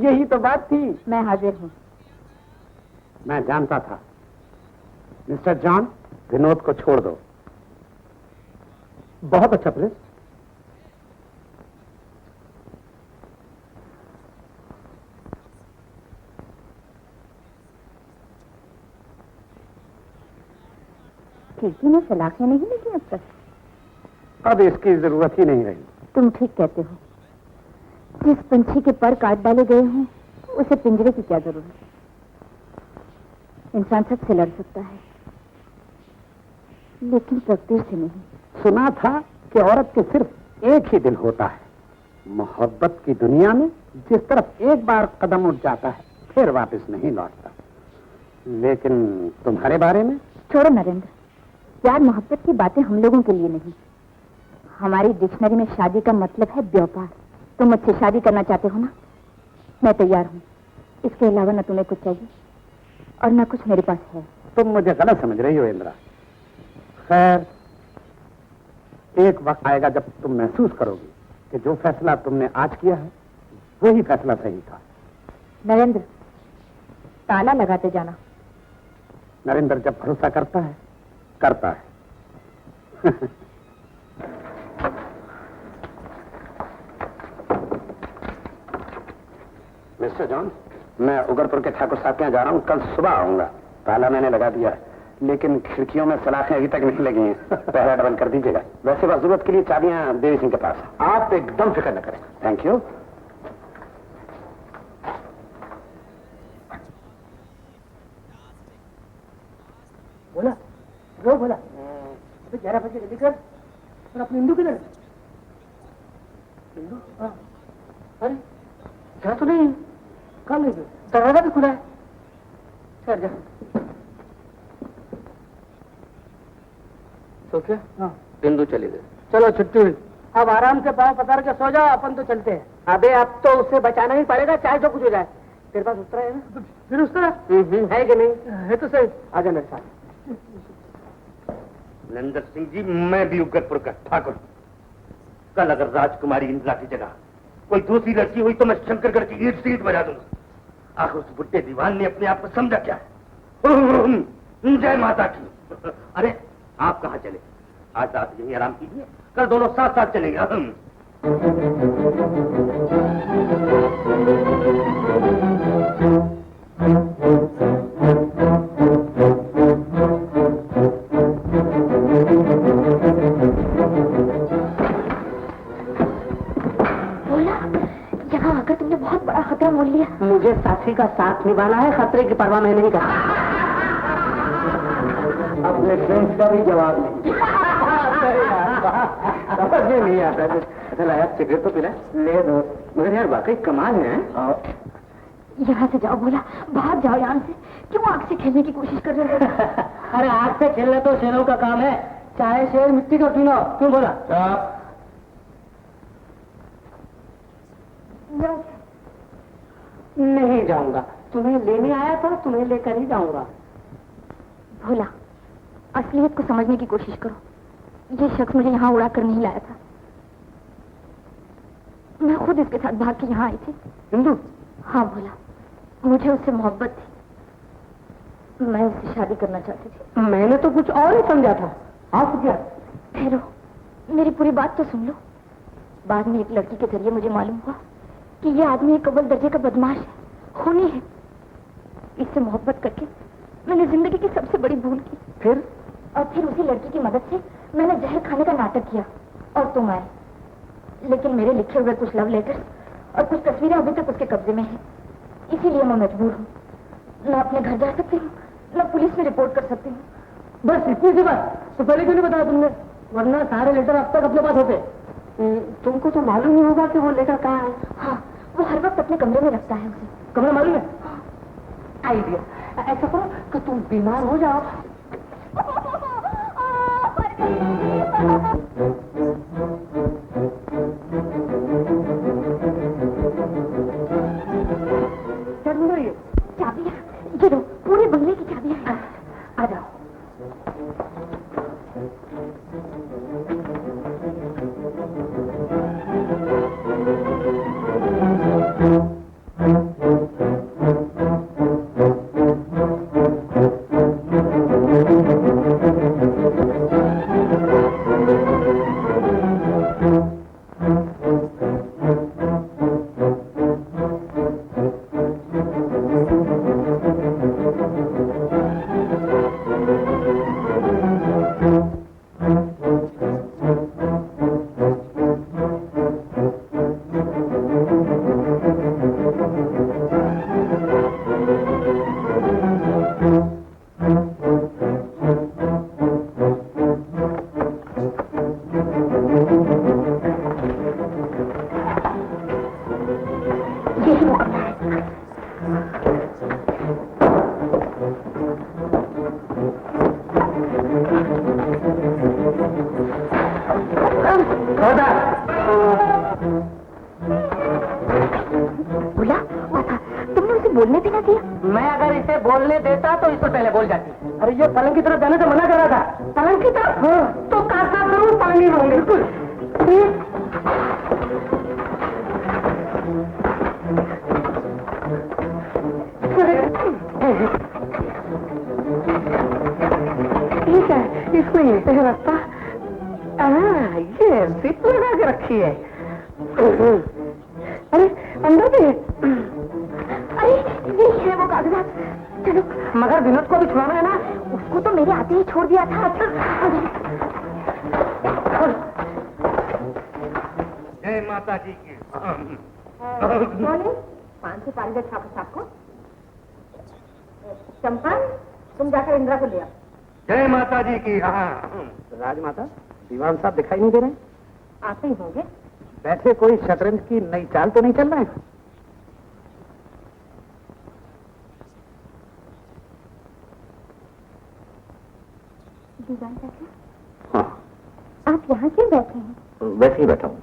यही तो बात थी। मैं हाजिर हूँ। मैं जानता था। मिस्टर जॉन, विनोद को छोड़ दो। बहुत अच्छा प्रिंस। खिड़की में सलाखें नहीं लगी अब तक? अब इसकी जरूरत ही नहीं रही। तुम ठीक कहते हो। जिस पंछी के पर काट डाले गए हैं उसे पिंजरे की क्या जरूरत है? इंसान सबसे लड़ सकता है, लेकिन तकदीर से नहीं। सुना था कि औरत के सिर्फ एक ही दिल होता है। मोहब्बत की दुनिया में जिस तरफ एक बार कदम उठ जाता है फिर वापस नहीं लौटता। लेकिन तुम्हारे बारे में? छोड़ो नरेंद्र, प्यार मोहब्बत की बातें हम लोगों के लिए नहीं। हमारी डिक्शनरी में शादी का मतलब है व्यापार। तुम मुझसे शादी करना चाहते हो ना? मैं तैयार हूँ। इसके अलावा न तुम्हें कुछ चाहिए और न कुछ मेरे पास है। तुम मुझे गलत समझ रही हो इंदिरा। खैर, एक वक्त आएगा जब तुम महसूस करोगी कि जो फैसला तुमने आज किया है वही फैसला सही था। नरेंद्र, ताला लगाते जाना। नरेंद्र जब भरोसा करता है करता है। मिस्टर जॉन, मैं उगरपुर के ठाकुर साहब के यहाँ जा रहा हूँ। कल सुबह आऊंगा। ताला मैंने लगा दिया है, लेकिन खिड़कियों में सलाखें अभी तक नहीं लगी हैं। पहला डबल कर दीजिएगा। वैसे बस जरूरत के लिए चाबियां देवी सिंह के पास है। आप एकदम फिक्र न करें। Thank you. बोला वो बोला 11 बजे जल्दी कर। और अपनी इंदू किधर? अरे क्या तो नहीं, कहाँ ले गए? दरवाजा भी खुला है। चल जा। तो क्या? हाँ बिंदु चली गई। चलो छुट्टी हुई, अब आराम से पाँव पसार के सो जाओ, अपन तो चलते हैं। अबे अब तो उससे बचाना ही पड़ेगा, चाहे जो कुछ हो जाए। तेरे पास उतरा है ना? फिर उतरा है कि नहीं? है तो सही, आजा मेरे साथ। नरेंद्र सिंह जी, मैं भी उगतपुर का ठाकुर। कल अगर राजकुमारी इंदिरा की जगह कोई दूसरी लड़की हुई तो मैं शंकरगढ़ की ईंट से ईंट बजा दूंगा। आखिर उस बुड्ढे दीवान ने अपने आप को समझा क्या है? जय माता की। अरे आप कहाँ चले? आज रात यहीं आराम कीजिए, कल दोनों साथ साथ चलेंगे। बोला, यहाँ आकर तुमने बहुत बड़ा खतरा मोल लिया। मुझे साथी का साथ निभाना है, खतरे की परवाह मैं नहीं करता। अपने फ्रेंड्स का भी जवाब नहीं। समझ में नहीं आता। अच्छा लाया, सिगरेट तो पिला ले दो। मगर यार वाकई कमाल है। यहाँ से जाओ बोला, बाहर जाओ यहाँ से। क्यों आग से खेलने की कोशिश कर रहे हो? अरे आग से खेलना तो शेरों का काम है, चाहे शेर मिट्टी का क्यों ना हो। क्यों बोला? नहीं जाऊंगा, तुम्हें लेने आया था, तुम्हें लेकर ही जाऊंगा। भोला, असलियत को समझने की कोशिश करो। ये शख्स मुझे यहाँ उड़ा कर नहीं लाया था, मैं खुद इसके साथ भाग के यहाँ आई थी। हिंदू? हाँ भोला, मुझे उससे मोहब्बत थी, मैं उससे शादी करना चाहती थी। मैंने तो कुछ और ही समझा था। आप क्या? ठहरो, मेरी पूरी बात तो सुन लो। बाद में एक लड़की के जरिए मुझे मालूम हुआ कि ये आदमी एक अव्वल दर्जे का बदमाश है, खूनी है। इससे मोहब्बत करके मैंने जिंदगी की सबसे बड़ी भूल की। फिर? और फिर उसी लड़की की मदद से मैंने जहर खाने का नाटक किया और तुम आए। लेकिन मेरे लिखे हुए कुछ लव लेटर्स और कुछ तस्वीरें अभी तक उसके कब्जे में हैं, इसीलिए मैं मजबूर हूँ। न अपने घर जा सकती हूँ, न पुलिस में रिपोर्ट कर सकती हूँ। बस इतनी सी बात? तो पहले क्यों नहीं बताया तुमने? वरना सारे लेटर अब तक अपने पास होते। तुमको तो मालूम ही होगा कि वो लेटर कहाँ है। हाँ, वो हर वक्त अपने कमरे में रखता है उसे। कमरा मालूम है? आइडिया, ऐसा करो कि तुम बीमार हो जाओ। चाबियाँ, ये लो, पूरे बंगले की चाबियाँ हैं। आ जाओ। बोला, तुमने उसे बोलने भी ना दिया। मैं अगर इसे बोलने देता तो इससे पहले बोल जाती। अरे ये पलंग की तरफ जाने से मना कर रहा था। पलंग की तरफ? हाँ। तो काटना जरूर पलंग ही रहूंगी। बिल्कुल। ठीक है, इसमें ये है रास्ता। ये जिप लगा के रखी है। अरे अंदर भी है। अरे ये है वो कागजात। चलो। मगर विनोद को भी छुड़ाना है ना? उसको तो मेरे आते ही छोड़ दिया था। जय माता जी की। मॉर्निंग, 5 पानी का ठाकुर साहब को। चंपा, तुम जाकर इंदिरा को ले आओ। जय माता जी की। हाँ राजमाता, दीवान साहब दिखाई नहीं दे रहे? आते ही होंगे। बैठे कोई शतरंज की नई चाल तो नहीं चल रहा है? दीवान चाचा, हाँ, आप यहाँ क्यों बैठे हैं? वैसे ही बैठा हूँ।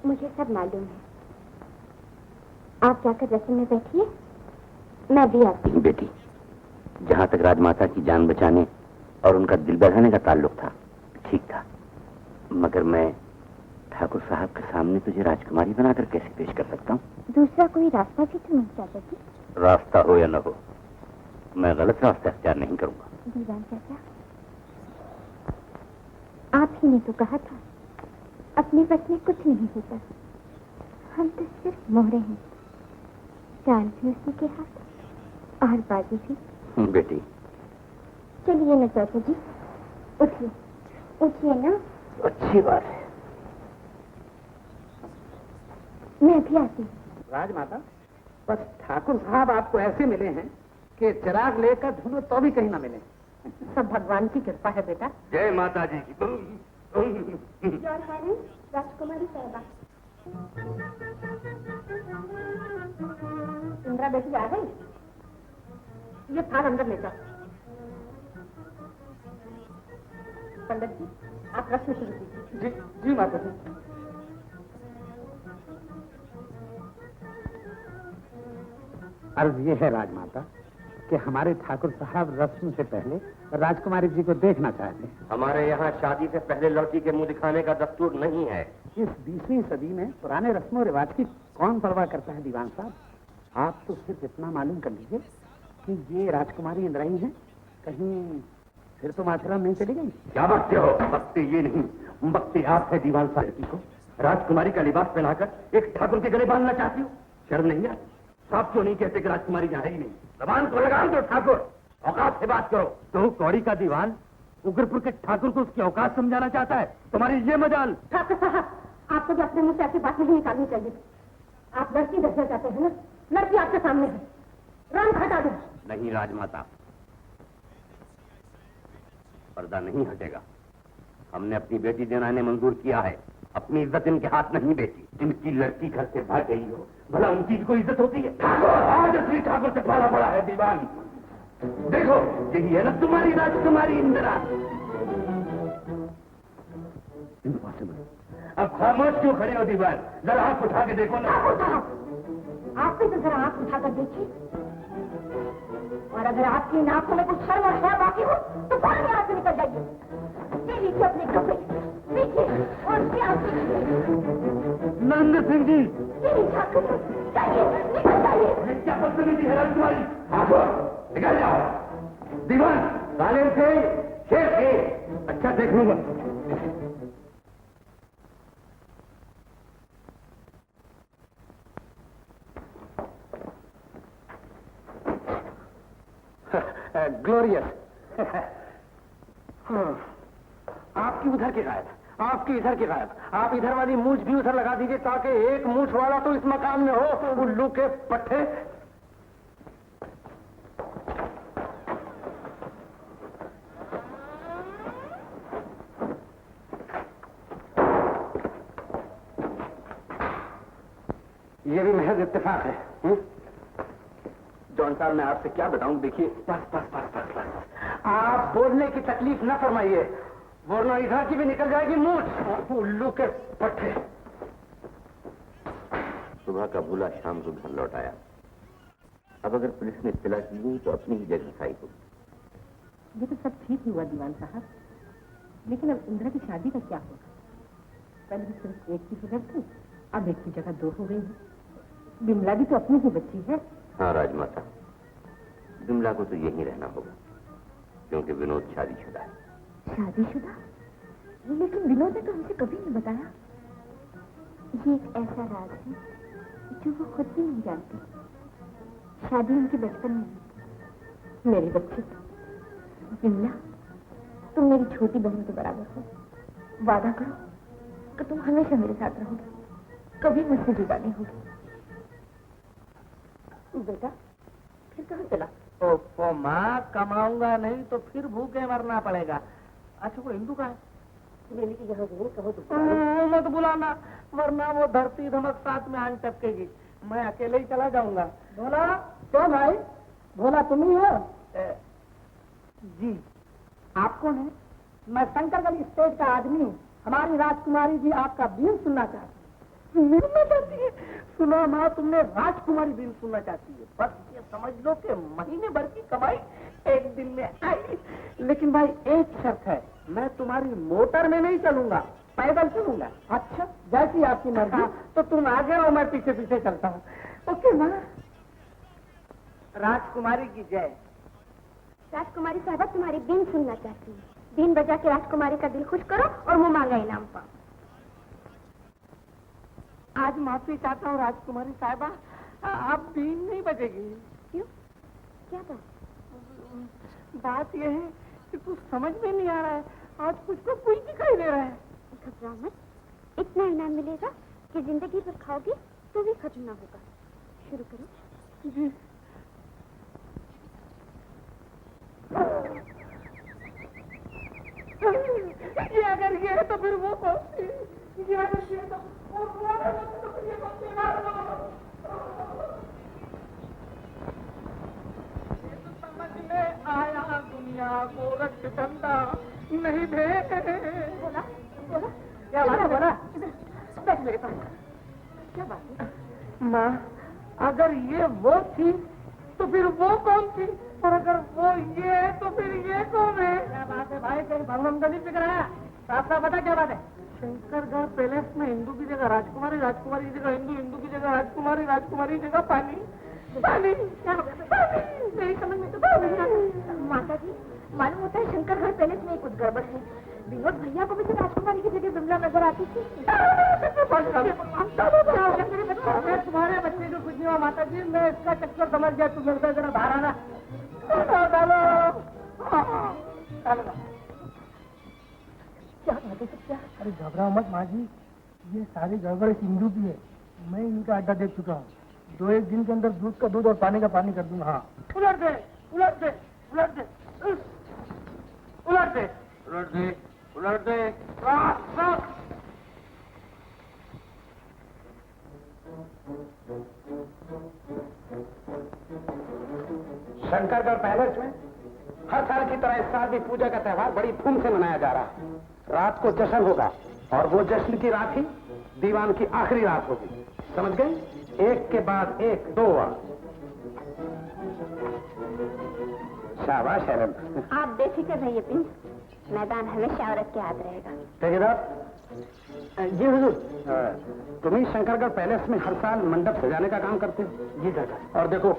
मुझे सब मालूम है। आप जाकर रसम में बैठिए, मैं भी आती हूँ। बेटी, जहाँ तक राजमाता की जान बचाने और उनका दिल बहलाने का ताल्लुक था, ठीक था, मगर मैं ठाकुर साहब के सामने तुझे राजकुमारी बनाकर कैसे पेश कर सकता हूँ? दूसरा कोई रास्ता भी तो नहीं चाचा जी। रास्ता हो या न हो, मैं गलत रास्ता अख्तियार नहीं करूंगा। दीवान चाचा, आप ही ने तो कहा था अपने बस में कुछ नहीं होता, हम तो सिर्फ मोहरे हैं, चाल भी उसी के हाथ और बाजी भी। बेटी, चलिए ना चाचा जी, उठिए उठिए ना। अच्छी बात है। मैं भी आती हूँ। राजमाता, बस ठाकुर साहब आपको ऐसे मिले हैं कि चिराग लेकर ढूंढो तो भी कहीं ना मिले। सब भगवान की कृपा है बेटा। जय माता जी की। राजकुमारी साहबा। इंदिरा बेटी आ गई, ये थाल अंदर ले जाओ। पंडित जी, आप रस्म शुरू कीजिए। जी जी माता जी। अर्ज ये है राजमाता कि हमारे ठाकुर साहब रस्म से पहले राजकुमारी जी को देखना चाहते हैं। हमारे यहाँ शादी से पहले लड़की के मुंह दिखाने का दस्तूर नहीं है। इस 20वीं सदी में पुराने रस्मों रिवाज की कौन परवाह करता है दीवान साहब? आप तो सिर्फ इतना मालूम कर लीजिए कि ये राजकुमारी इंद्राणी है, कहीं फिर तो आश्रम नहीं चली गई। क्या बकते हो? बकते ये नहीं, बकते आप है दीवान साहब को राजकुमारी का लिबास पहनाकर एक ठाकुर के गले बांधना चाहती हो। शर्म नहीं है? साफ क्यों नहीं कहते कि राजकुमारी यहाँ है ही नहीं? जबान को लगाम दो ठाकुर, औकात से बात करो। तो कौड़ी का दीवान उग्रपुर के ठाकुर को उसकी औकात समझाना चाहता है, तुम्हारी ये मजाल। ठाकुर साहब, आपको भी अपने मुंह से ऐसी बात नहीं निकालनी चाहिए। आप लड़की देखना चाहते हैं ना, लड़की आपके सामने है, रंग हटा दो। नहीं राजमाता, पर्दा नहीं हटेगा। हमने अपनी बेटी देना ने मंजूर किया है, अपनी इज्जत इनके हाथ नहीं बेची। जिनकी लड़की घर से भाग गई हो, भला उनकी भी कोई इज्जत होती है? ठाकुर, आज श्री ठाकुर से पाला पड़ा है दीवान। देखो, यही है ना तुम्हारी राजकुमारी इंदिरा। इम्पॉसिबल। अब खामोश क्यों खड़े हो दीवान? जरा आंख उठा के देखो ना। आप भी तो जरा आंख उठाकर देखिए, और अगर आपकी इन आंखों में कुछ शर्म और हया बाकी हो तो फौरन यहाँ से निकल जाइए। ये लीजिए अपने कपड़े, देखिए, और क्या नंद सिंह जी, निकल जाइए। क्या बदतमीजी है राजकुमारी? ठाकुर, निकल जाओ। दीवान, सालेम से शेर थे, अच्छा देख लूंगा। ग्लोरियस। आपकी उधर की गायब, आपकी इधर की गायब। आप इधर वाली मूछ भी उधर लगा दीजिए ताकि एक मूछ वाला तो इस मकान में हो। उल्लू के पट्टे। ये भी महज इत्तेफाक है। जॉन साहब, मैं आपसे क्या बताऊं? देखिए, बस बस बस बस बस, आप बोलने की तकलीफ न फरमाइए, वरना इधर की भी निकल जाएगी मूछ। उल्लू के पट्टे। सुबह का भूला शाम को घर लौट आया। अब अगर पुलिस ने इत्तला की हुई तो अपनी ही जगह खाई होगी। ये तो सब ठीक ही हुआ दीवान साहब, लेकिन अब इंदिरा की शादी का क्या होगा? पहले भी सिर्फ एक की फिक्र थी, अब एक की जगह दो हो गई है। बिमला भी तो अपनी ही बच्ची है। हाँ राजमाता, बिमला को तो यहीं रहना होगा, क्योंकि विनोद शादीशुदा है। शादीशुदा? लेकिन विनोद ने तो हमसे कभी नहीं बताया। ये एक ऐसा राज है जो वो खुद भी नहीं जानती। शादी उनके बचपन में हुई। मेरी बच्ची बिमला, तुम मेरी छोटी बहन के बराबर हो। वादा करो कि तुम हमेशा मेरे साथ रहोगी, कभी मुझसे जुदा नहीं होगी। बेटा, फिर कहाँ चला? माँ, कमाऊंगा नहीं तो फिर भूखे मरना पड़ेगा। अच्छा, वो इंदू का है? चमेली की जगह गई कहो तो मत बुलाना, वरना वो धरती धमक साथ में आन टपकेगी। मैं अकेले ही चला जाऊंगा। भोला, क्यों भाई? भोला तुम ही हो? जी। आप कौन है? मैं शंकरगढ़ स्टेट का आदमी हूँ। हमारी राजकुमारी जी आपका बीन सुनना चाहती है। सुनना चाहती है? सुना माँ, तुमने राजकुमारी बीन सुनना चाहती है। बस ये समझ लो कि महीने भर की कमाई एक दिन में आई। लेकिन भाई एक शर्त है, मैं तुम्हारी मोटर में नहीं चलूंगा, पैदल चलूंगा। अच्छा, जैसी आपकी मर्जी। तो तुम आगे रहो, मैं पीछे पीछे चलता हूँ। ओके माँ। राजकुमारी की जय। राजकुमारी साहबा तुम्हारी बीन सुनना चाहती है। बीन बजा के राजकुमारी का दिल खुश करो और मुंह मांगा इनाम पाओ। आज माफी चाहता हूँ राजकुमारी साहिबा, आप बीन नहीं बजेगी। क्यों? क्या बात? बात यह है कि कुछ समझ में नहीं आ रहा है। आज मुझको कुछ दिखाई दे रहा है। घबराओ मत, इतना इनाम मिलेगा कि जिंदगी भर खाओगे तो भी खत्म ना होगा। शुरू करो। जी। ये अगर ये है तो फिर वो कौन सी? ये अगर ये है तो फिर ये कौन सी? समझ में आया दुनिया को रक्त ठंडा नहीं दे। बोला बोला क्या बात है? बोला बस मेरे पास। क्या बात है? माँ, अगर ये वो थी तो फिर वो कौन थी? और अगर वो ये है तो फिर ये कौन है? क्या बात है भाई, कहीं भगवान का नहीं फिक्र है? साफ साफ बता क्या बात है? शंकरगढ़ पैलेस में हिंदू की जगह राजकुमारी, राजकुमारी की जगह हिंदू, हिंदू की जगह राजकुमारी, राजकुमारी की जगह पानी। पानी क्या हो गया? मेरी समझ में तो बहुत नहीं आता। माता जी, मालूम होता है शंकरगढ़ पैलेस में कुछ गड़बड़ है। विनोद भैया को भी तो राजकुमारी की जगह बिमला नजर आती थी। तुम्हारे बच्चे को कुछ नहीं हुआ माता जी, मैं इसका चक्कर समझ गया। तुम लगता है जरा बाहर आना। क्या बात है? क्या? अरे घबराओ मत माँ जी, ये सारी गड़बड़ सिंधु की है। मैं इनका अड्डा देख चुका हूँ। 2-1 दिन के अंदर दूध का दूध और पानी का पानी कर दूंगा। हाँ, उलट दे, उलट दे, उलट दे, उलट दे, उलट दे, उलट दे। शंकरगढ़ पैलेस में हर साल की तरह इस साल भी पूजा का त्यौहार बड़ी धूम से मनाया जा रहा है। रात को जश्न होगा और वो जश्न की रात ही दीवान की आखिरी रात होगी। समझ गए? एक के बाद एक, 2 शाबाश हैरन। आप बेफिक्र रहिए प्रिंस, मैदान हमेशा औरत के हाथ रहेगा। ठेकेदार जी हुजूर, तुम ही शंकरगढ़ पैलेस में हर साल मंडप सजाने का काम करते हो? जी सरकार। और देखो,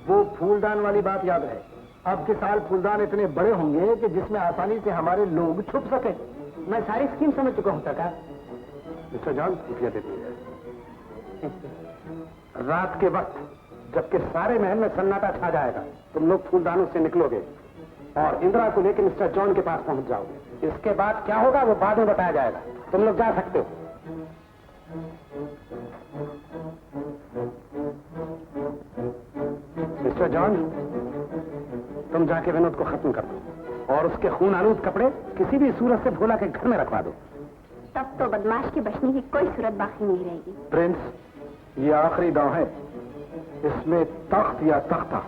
वो फूलदान वाली बात याद है। अब के साल फूलदान इतने बड़े होंगे कि जिसमें आसानी से हमारे लोग छुप सके। मैं सारी स्कीम समझ चुका हूँ सरकार। मिस्टर जॉन, रुपया दे दीजिए। रात के वक्त जबकि सारे महल में सन्नाटा छा जाएगा, तुम लोग फूलदानों से निकलोगे और इंदिरा को लेकर मिस्टर जॉन के पास पहुंच जाओगे। इसके बाद क्या होगा वो बाद में बताया जाएगा। तुम लोग जा सकते हो। मिस्टर जॉन, तुम जाके विनोद को खत्म कर दो और उसके खून आलूद कपड़े किसी भी सूरत से भोला के घर में रखवा दो। तब तो बदमाश के बचने की कोई सूरत बाकी नहीं रहेगी। प्रिंस, ये आखिरी दांव है, इसमें तख्त या तख्ता।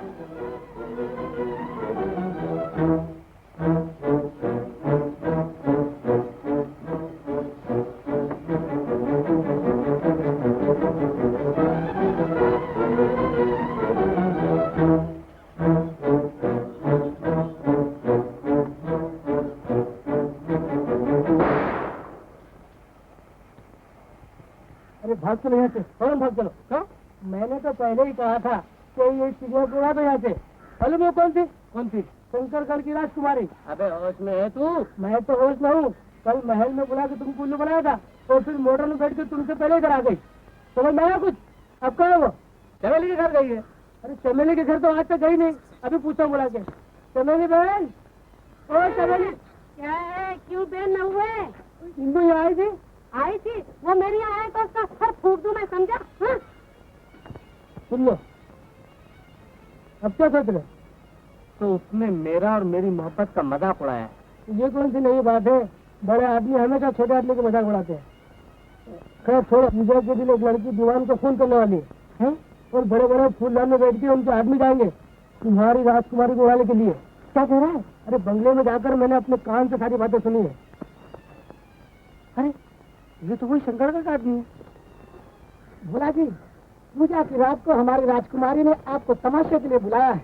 अरे भाग चलो यहाँ से, फौरन भाग चलो। क्यों? मैंने तो पहले ही कहा था कि ये चिड़िया को उड़ा दो यहाँ से। अरे वो कौन थी? कौन थी? शंकरगढ़ की राजकुमारी। अबे होश में है तू? मैं तो होश में हूँ। कल महल में बुला के तुमको उल्लू बनाया था और फिर मोटर में बैठ के तुमसे पहले इधर आ गई। समझ में आया कुछ? अब कहाँ है वो? चमेली के घर गई है। अरे चमेली के घर तो आज तक गई नहीं, अभी पूछा बुला के। चमेली बहन, ओ चमेली। क्या है? क्यों देर न हुए? इंदू यहाँ आई थी? आई थी, वो मेरी आए तो उसका सर फूक दूं मैं, समझा? हाँ? सुन लो, अब क्या सोच रहे? तो उसने मेरा और मेरी मोहब्बत का मजाक उड़ाया। ये कौन सी नई बात है? बड़े आदमी हमेशा छोटे आदमी को मजाक उड़ाते हैं। खैर छोड़ो, पूजा के दिन एक लड़की दीवान को फोन करने वाली है और बड़े बड़े फूलदान में बैठ के उनके आदमी जाएंगे तुम्हारी राजकुमारी को उड़ाने के लिए। क्या कह रहा है? अरे बंगले में जाकर मैंने अपने कान से सारी बातें सुनी है। अरे ये तो वही शंकरगढ़ का आदमी है। भोला जी, पूजा की रात को हमारी राजकुमारी ने आपको तमाशे के लिए बुलाया है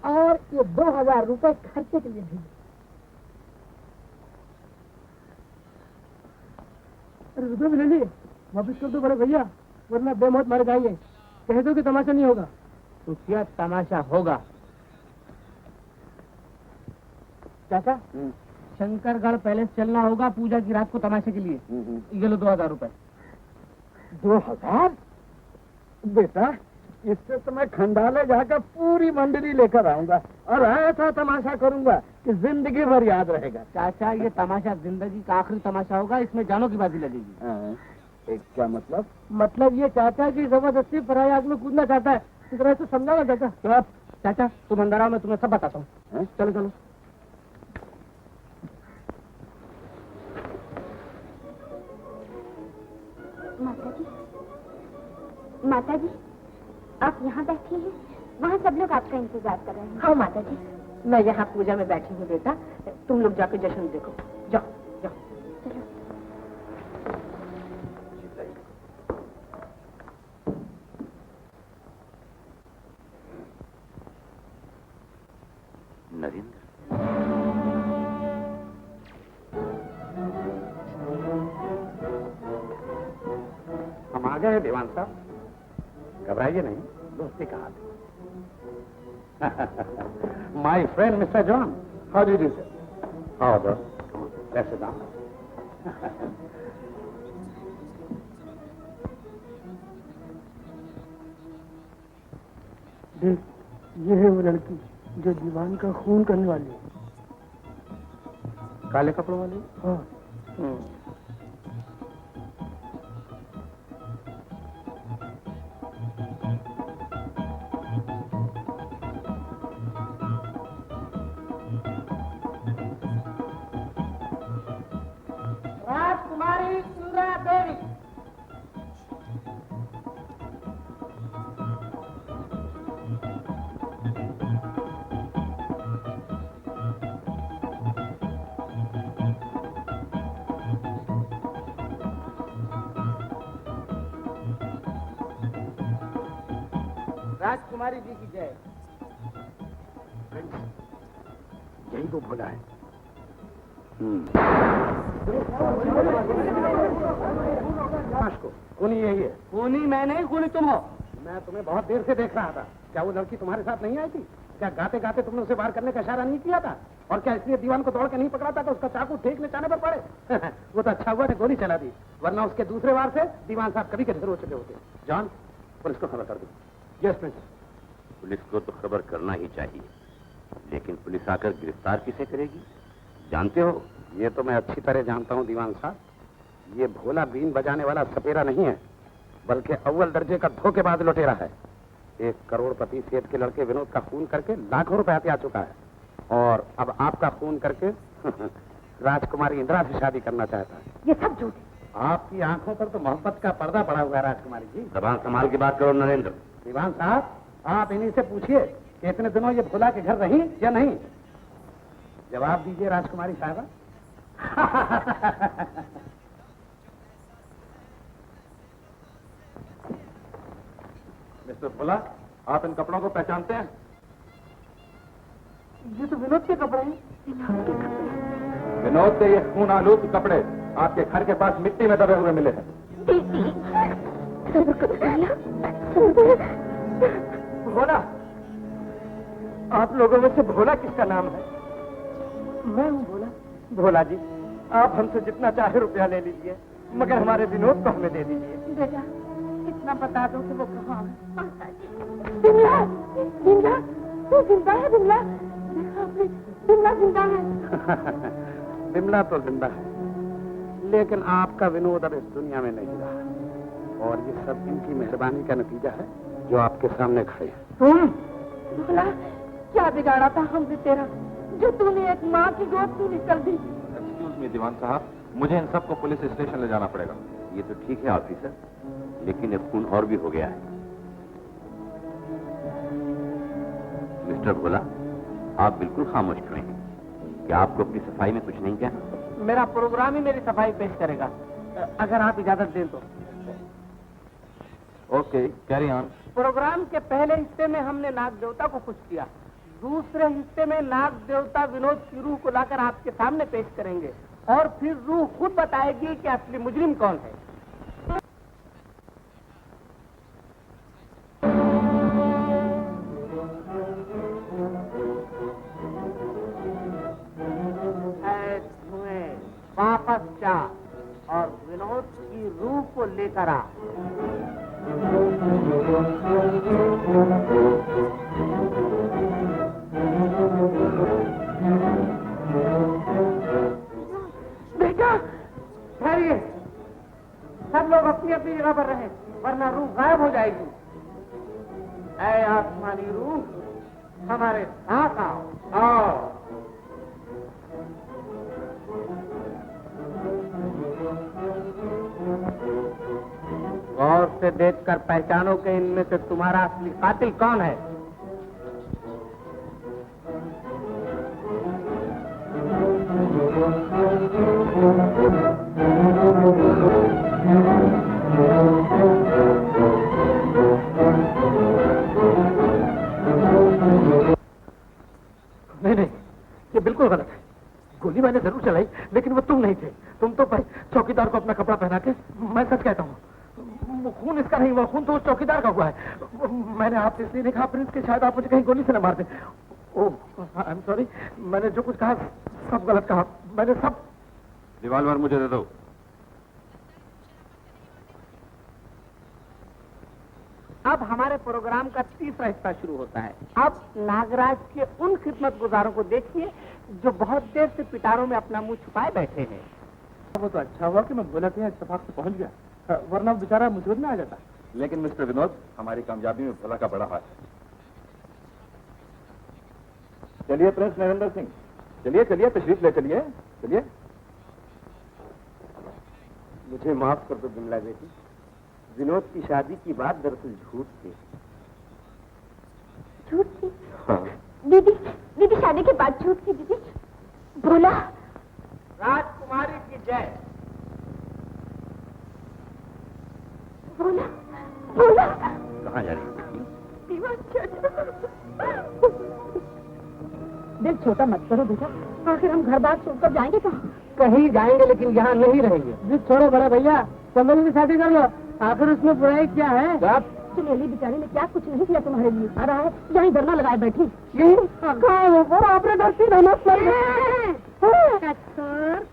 और ये 2000 रुपए खर्चे के लिए भेजे। अरे रुपये भी ले लिए, वापिस कर दो बड़े भैया, वरना बेमौत मारे जाएंगे। कह दो कि तमाशा नहीं होगा। तो क्या तमाशा होगा? चाचा, शंकरगढ़ पैलेस चलना होगा पूजा की रात को तमाशे के लिए। ये लो 2000 रुपए। 2000? बेटा, इससे तो मैं खंडाले जाकर पूरी मंडली लेकर आऊंगा और ऐसा तमाशा करूंगा कि जिंदगी भर याद रहेगा। चाचा, ये तमाशा जिंदगी का आखिरी तमाशा होगा, इसमें जानों की बाजी लगेगी। एक क्या मतलब? मतलब ये चाचा की जबरदस्ती पराई आग में कूदना चाहता है। इस तरह से समझाओ चाचा। तो आप चाचा तुम अंदर आओ, मैं तुम्हें सब बताता हूँ। चलो चलो। माता जी, आप यहाँ बैठी हैं, वहाँ सब लोग आपका इंतजार कर रहे हैं। हाँ माता जी, मैं यहाँ पूजा में बैठी हूँ बेटा, तुम लोग जाके जश्न देखो। जाओ जाओ। चलो। नरेंद्र, हम आ गए दीवान साहब, घबराइए नहीं, दोस्ती का हाथ है। My friend mister John, how do you sir? How दो ऐसे दाम। देख, ये है वो लड़की जो दीवान का खून करने वाली है। काले कपड़ों वाली? हाँ। राजकुमारी इंदिरा देवी। राजकुमारी जी की जय। यही तो भोला है। खूनी यही है। खूनी मैं नहीं, खूनी तुम हो। मैं तुम्हें बहुत देर से देख रहा था। क्या वो लड़की तुम्हारे साथ नहीं आई थी? क्या गाते गाते तुमने उसे वार करने का इशारा नहीं किया था? और क्या इसलिए दीवान को दौड़ के नहीं पकड़ा था तो उसका चाकू ठीक निशाने पर पड़े? वो तो अच्छा हुआ ने गोली चला दी, वरना उसके दूसरे वार से दीवान साहब कभी के ढेर हो चुके होते। जॉन, पुलिस को खबर कर दो। Yes principal. पुलिस को तो खबर करना ही चाहिए, लेकिन पुलिस आकर गिरफ्तार किसे करेगी? जानते हो? ये तो मैं अच्छी तरह जानता हूँ दीवान साहब, ये भोला बीन बजाने वाला सपेरा नहीं है, बल्कि अव्वल दर्जे का धोखेबाज लुटेरा है। 1 करोड़पति सेठ के लड़के विनोद का खून करके लाखों रुपए हथिया चुका है, और अब आपका खून करके राजकुमारी इंदिरा से शादी करना चाहता है। ये सब झूठ है। आपकी आंखों पर तो मोहब्बत का पर्दा पड़ा हुआ है राजकुमारी जी। जबान संभाल के बात करो नरेंद्र। दीवान साहब, आप इन्हीं से पूछिए कि इतने दिनों ये भोला के घर रही या नहीं। जवाब दीजिए राजकुमारी साहबा। मिस्टर भोला, आप इन कपड़ों को पहचानते हैं? ये तो विनोद के कपड़े हैं। विनोद के ये खून आलूद कपड़े आपके घर के पास मिट्टी में दबे हुए मिले हैं। भोला, आप लोगों में से भोला किसका नाम है? मैं हूँ भोला। भोला जी, आप हमसे जितना चाहे रुपया ले लीजिए, मगर हमारे विनोद को हमें दे दीजिए। बेटा इतना बता दो कि वो कहाँ है। बिमला, बिमला, तू जिंदा है बिमला? बिमला जिंदा है। बिमला तो जिंदा है, लेकिन आपका विनोद अब इस दुनिया में नहीं रहा, और ये सब इनकी मेहरबानी का नतीजा है जो आपके सामने खड़े हैं। तुम भोला, क्या बिगाड़ा था हमसे तेरा, जो तूने एक माँ की गोद से निकल दी? एक्सक्यूज मी दीवान साहब, मुझे इन सबको पुलिस स्टेशन ले जाना पड़ेगा। ये तो ठीक है ऑफिसर, लेकिन एक खून और भी हो गया है। मिस्टर भोला, आप बिल्कुल खामोश खड़े हैं। क्या आपको अपनी सफाई में कुछ नहीं कहना? मेरा प्रोग्राम ही मेरी सफाई पेश करेगा, अगर आप इजाजत दें तो। Okay, carry on. प्रोग्राम के पहले हिस्से में हमने नाग देवता को खुश किया, दूसरे हिस्से में नाग देवता विनोद की रूह को लाकर आपके सामने पेश करेंगे और फिर रूह खुद बताएगी कि असली मुजरिम कौन है। वापस जा और विनोद की रूह को लेकर आ। बेटा ठहरिए, सब लोग अपनी अपनी जगह पर रहे, वरना रूह गायब हो जाएगी। ऐ आसमानी रूह, हमारे साथ आओ। आओ। गौर से देखकर पहचानो कि इनमें से तुम्हारा असली कातिल कौन है। नहीं, ये बिल्कुल गलत है। गोली मैंने जरूर चलाई, लेकिन वो तुम नहीं थे। तुम तो भाई चौकीदार को अपना कपड़ा पहना के, मैं सच कहता हूँ, खून इसका नहीं हुआ, खून तो उस चौकीदार का हुआ है। मैंने आपसे इसलिए नहीं कहा प्रिंस कि शायद आप मुझे कहीं गोली से न मार दें। ओह, आई एम सॉरी, मैंने जो कुछ कहा सब गलत कहा। मैंने सब। रिवॉल्वर मुझे दे दो। अब हमारे प्रोग्राम का तीसरा हिस्सा शुरू होता है। अब नागराज के उन खिदमतगुजारों को देखिए जो बहुत देर से पिटारों में अपना मुंह छुपाए बैठे हैं। वो तो अच्छा हुआ कि मैं बोला कि इत्तेफाक से पहुंच गया, वरना बेचारा मुसीबत में आ जाता। लेकिन मिस्टर विनोद, हमारी कामयाबी में भोला का बड़ा हाथ है। चलिए प्रिंस नरेंद्र सिंह, चलिए चलिए, तशरीफ ले चलिए, चलिए। मुझे माफ कर दो बिमला बेटी, विनोद की शादी की बात दरअसल झूठ थी। झूठ थी? हाँ। दीदी शादी के बाद झूठ थी दीदी। भोला। राजकुमारी की जय। भोला, भोला। कहाँ जा रही है? दिल छोटा मत करो बेटा, आखिर हम घर बार छोड़कर जाएंगे कहाँ? कहीं जाएंगे लेकिन यहाँ नहीं रहेंगे। दिल छोड़ो बड़ा भैया, कमल की शादी कर लो, आखिर उसमें बुराई क्या है? चमेली बेचारी ने क्या कुछ नहीं किया तुम्हारे लिए। आ रहा है यहीं धरना लगाए बैठी। यही आपने धरती धरना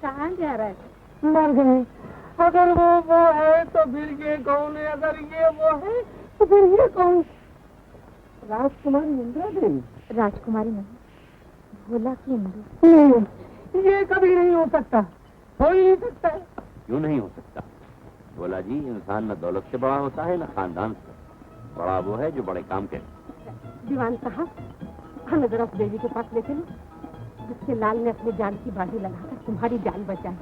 कहाँ जा रहा है? मर गए। अगर वो है तो फिर ये कौन है? अगर ये वो है तो फिर ये कौन? राजकुमारी इंदिरा देवी। राजकुमारी नहीं, भोला की इंदु। नहीं, ये कभी नहीं हो सकता, हो ही नहीं सकता। क्यों नहीं हो सकता? भोला जी, इंसान न दौलत से बड़ा होता है न खानदान से, बड़ा वो है जो बड़े काम करे। दीवान साहब, हमें जरा उस देवी के पास ले चलो जिसके लाल ने अपने जान की बाजी लगाकर तुम्हारी जान बचाई,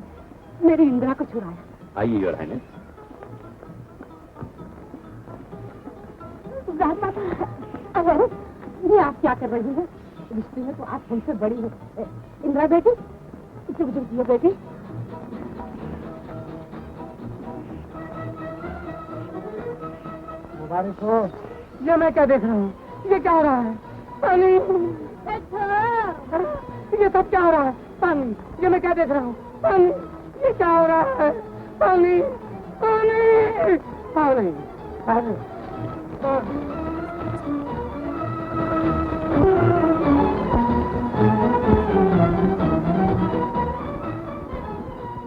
मेरी इंदिरा को छुड़ाया। आइए योर हाइनेस। अगर ये आप क्या कर रही हैं? रिश्ते में तो आप हमसे बड़ी हैं। इंदिरा बेटी, चुप चुप किए बेटी। मुबारक हो। ये मैं क्या देख रहा हूँ? ये क्या हो रहा है? पानी। ये सब क्या हो रहा है? पानी। ये मैं क्या देख रहा हूँ? पानी। ये क्या हो रहा है? पानी, पानी, पानी, पानी।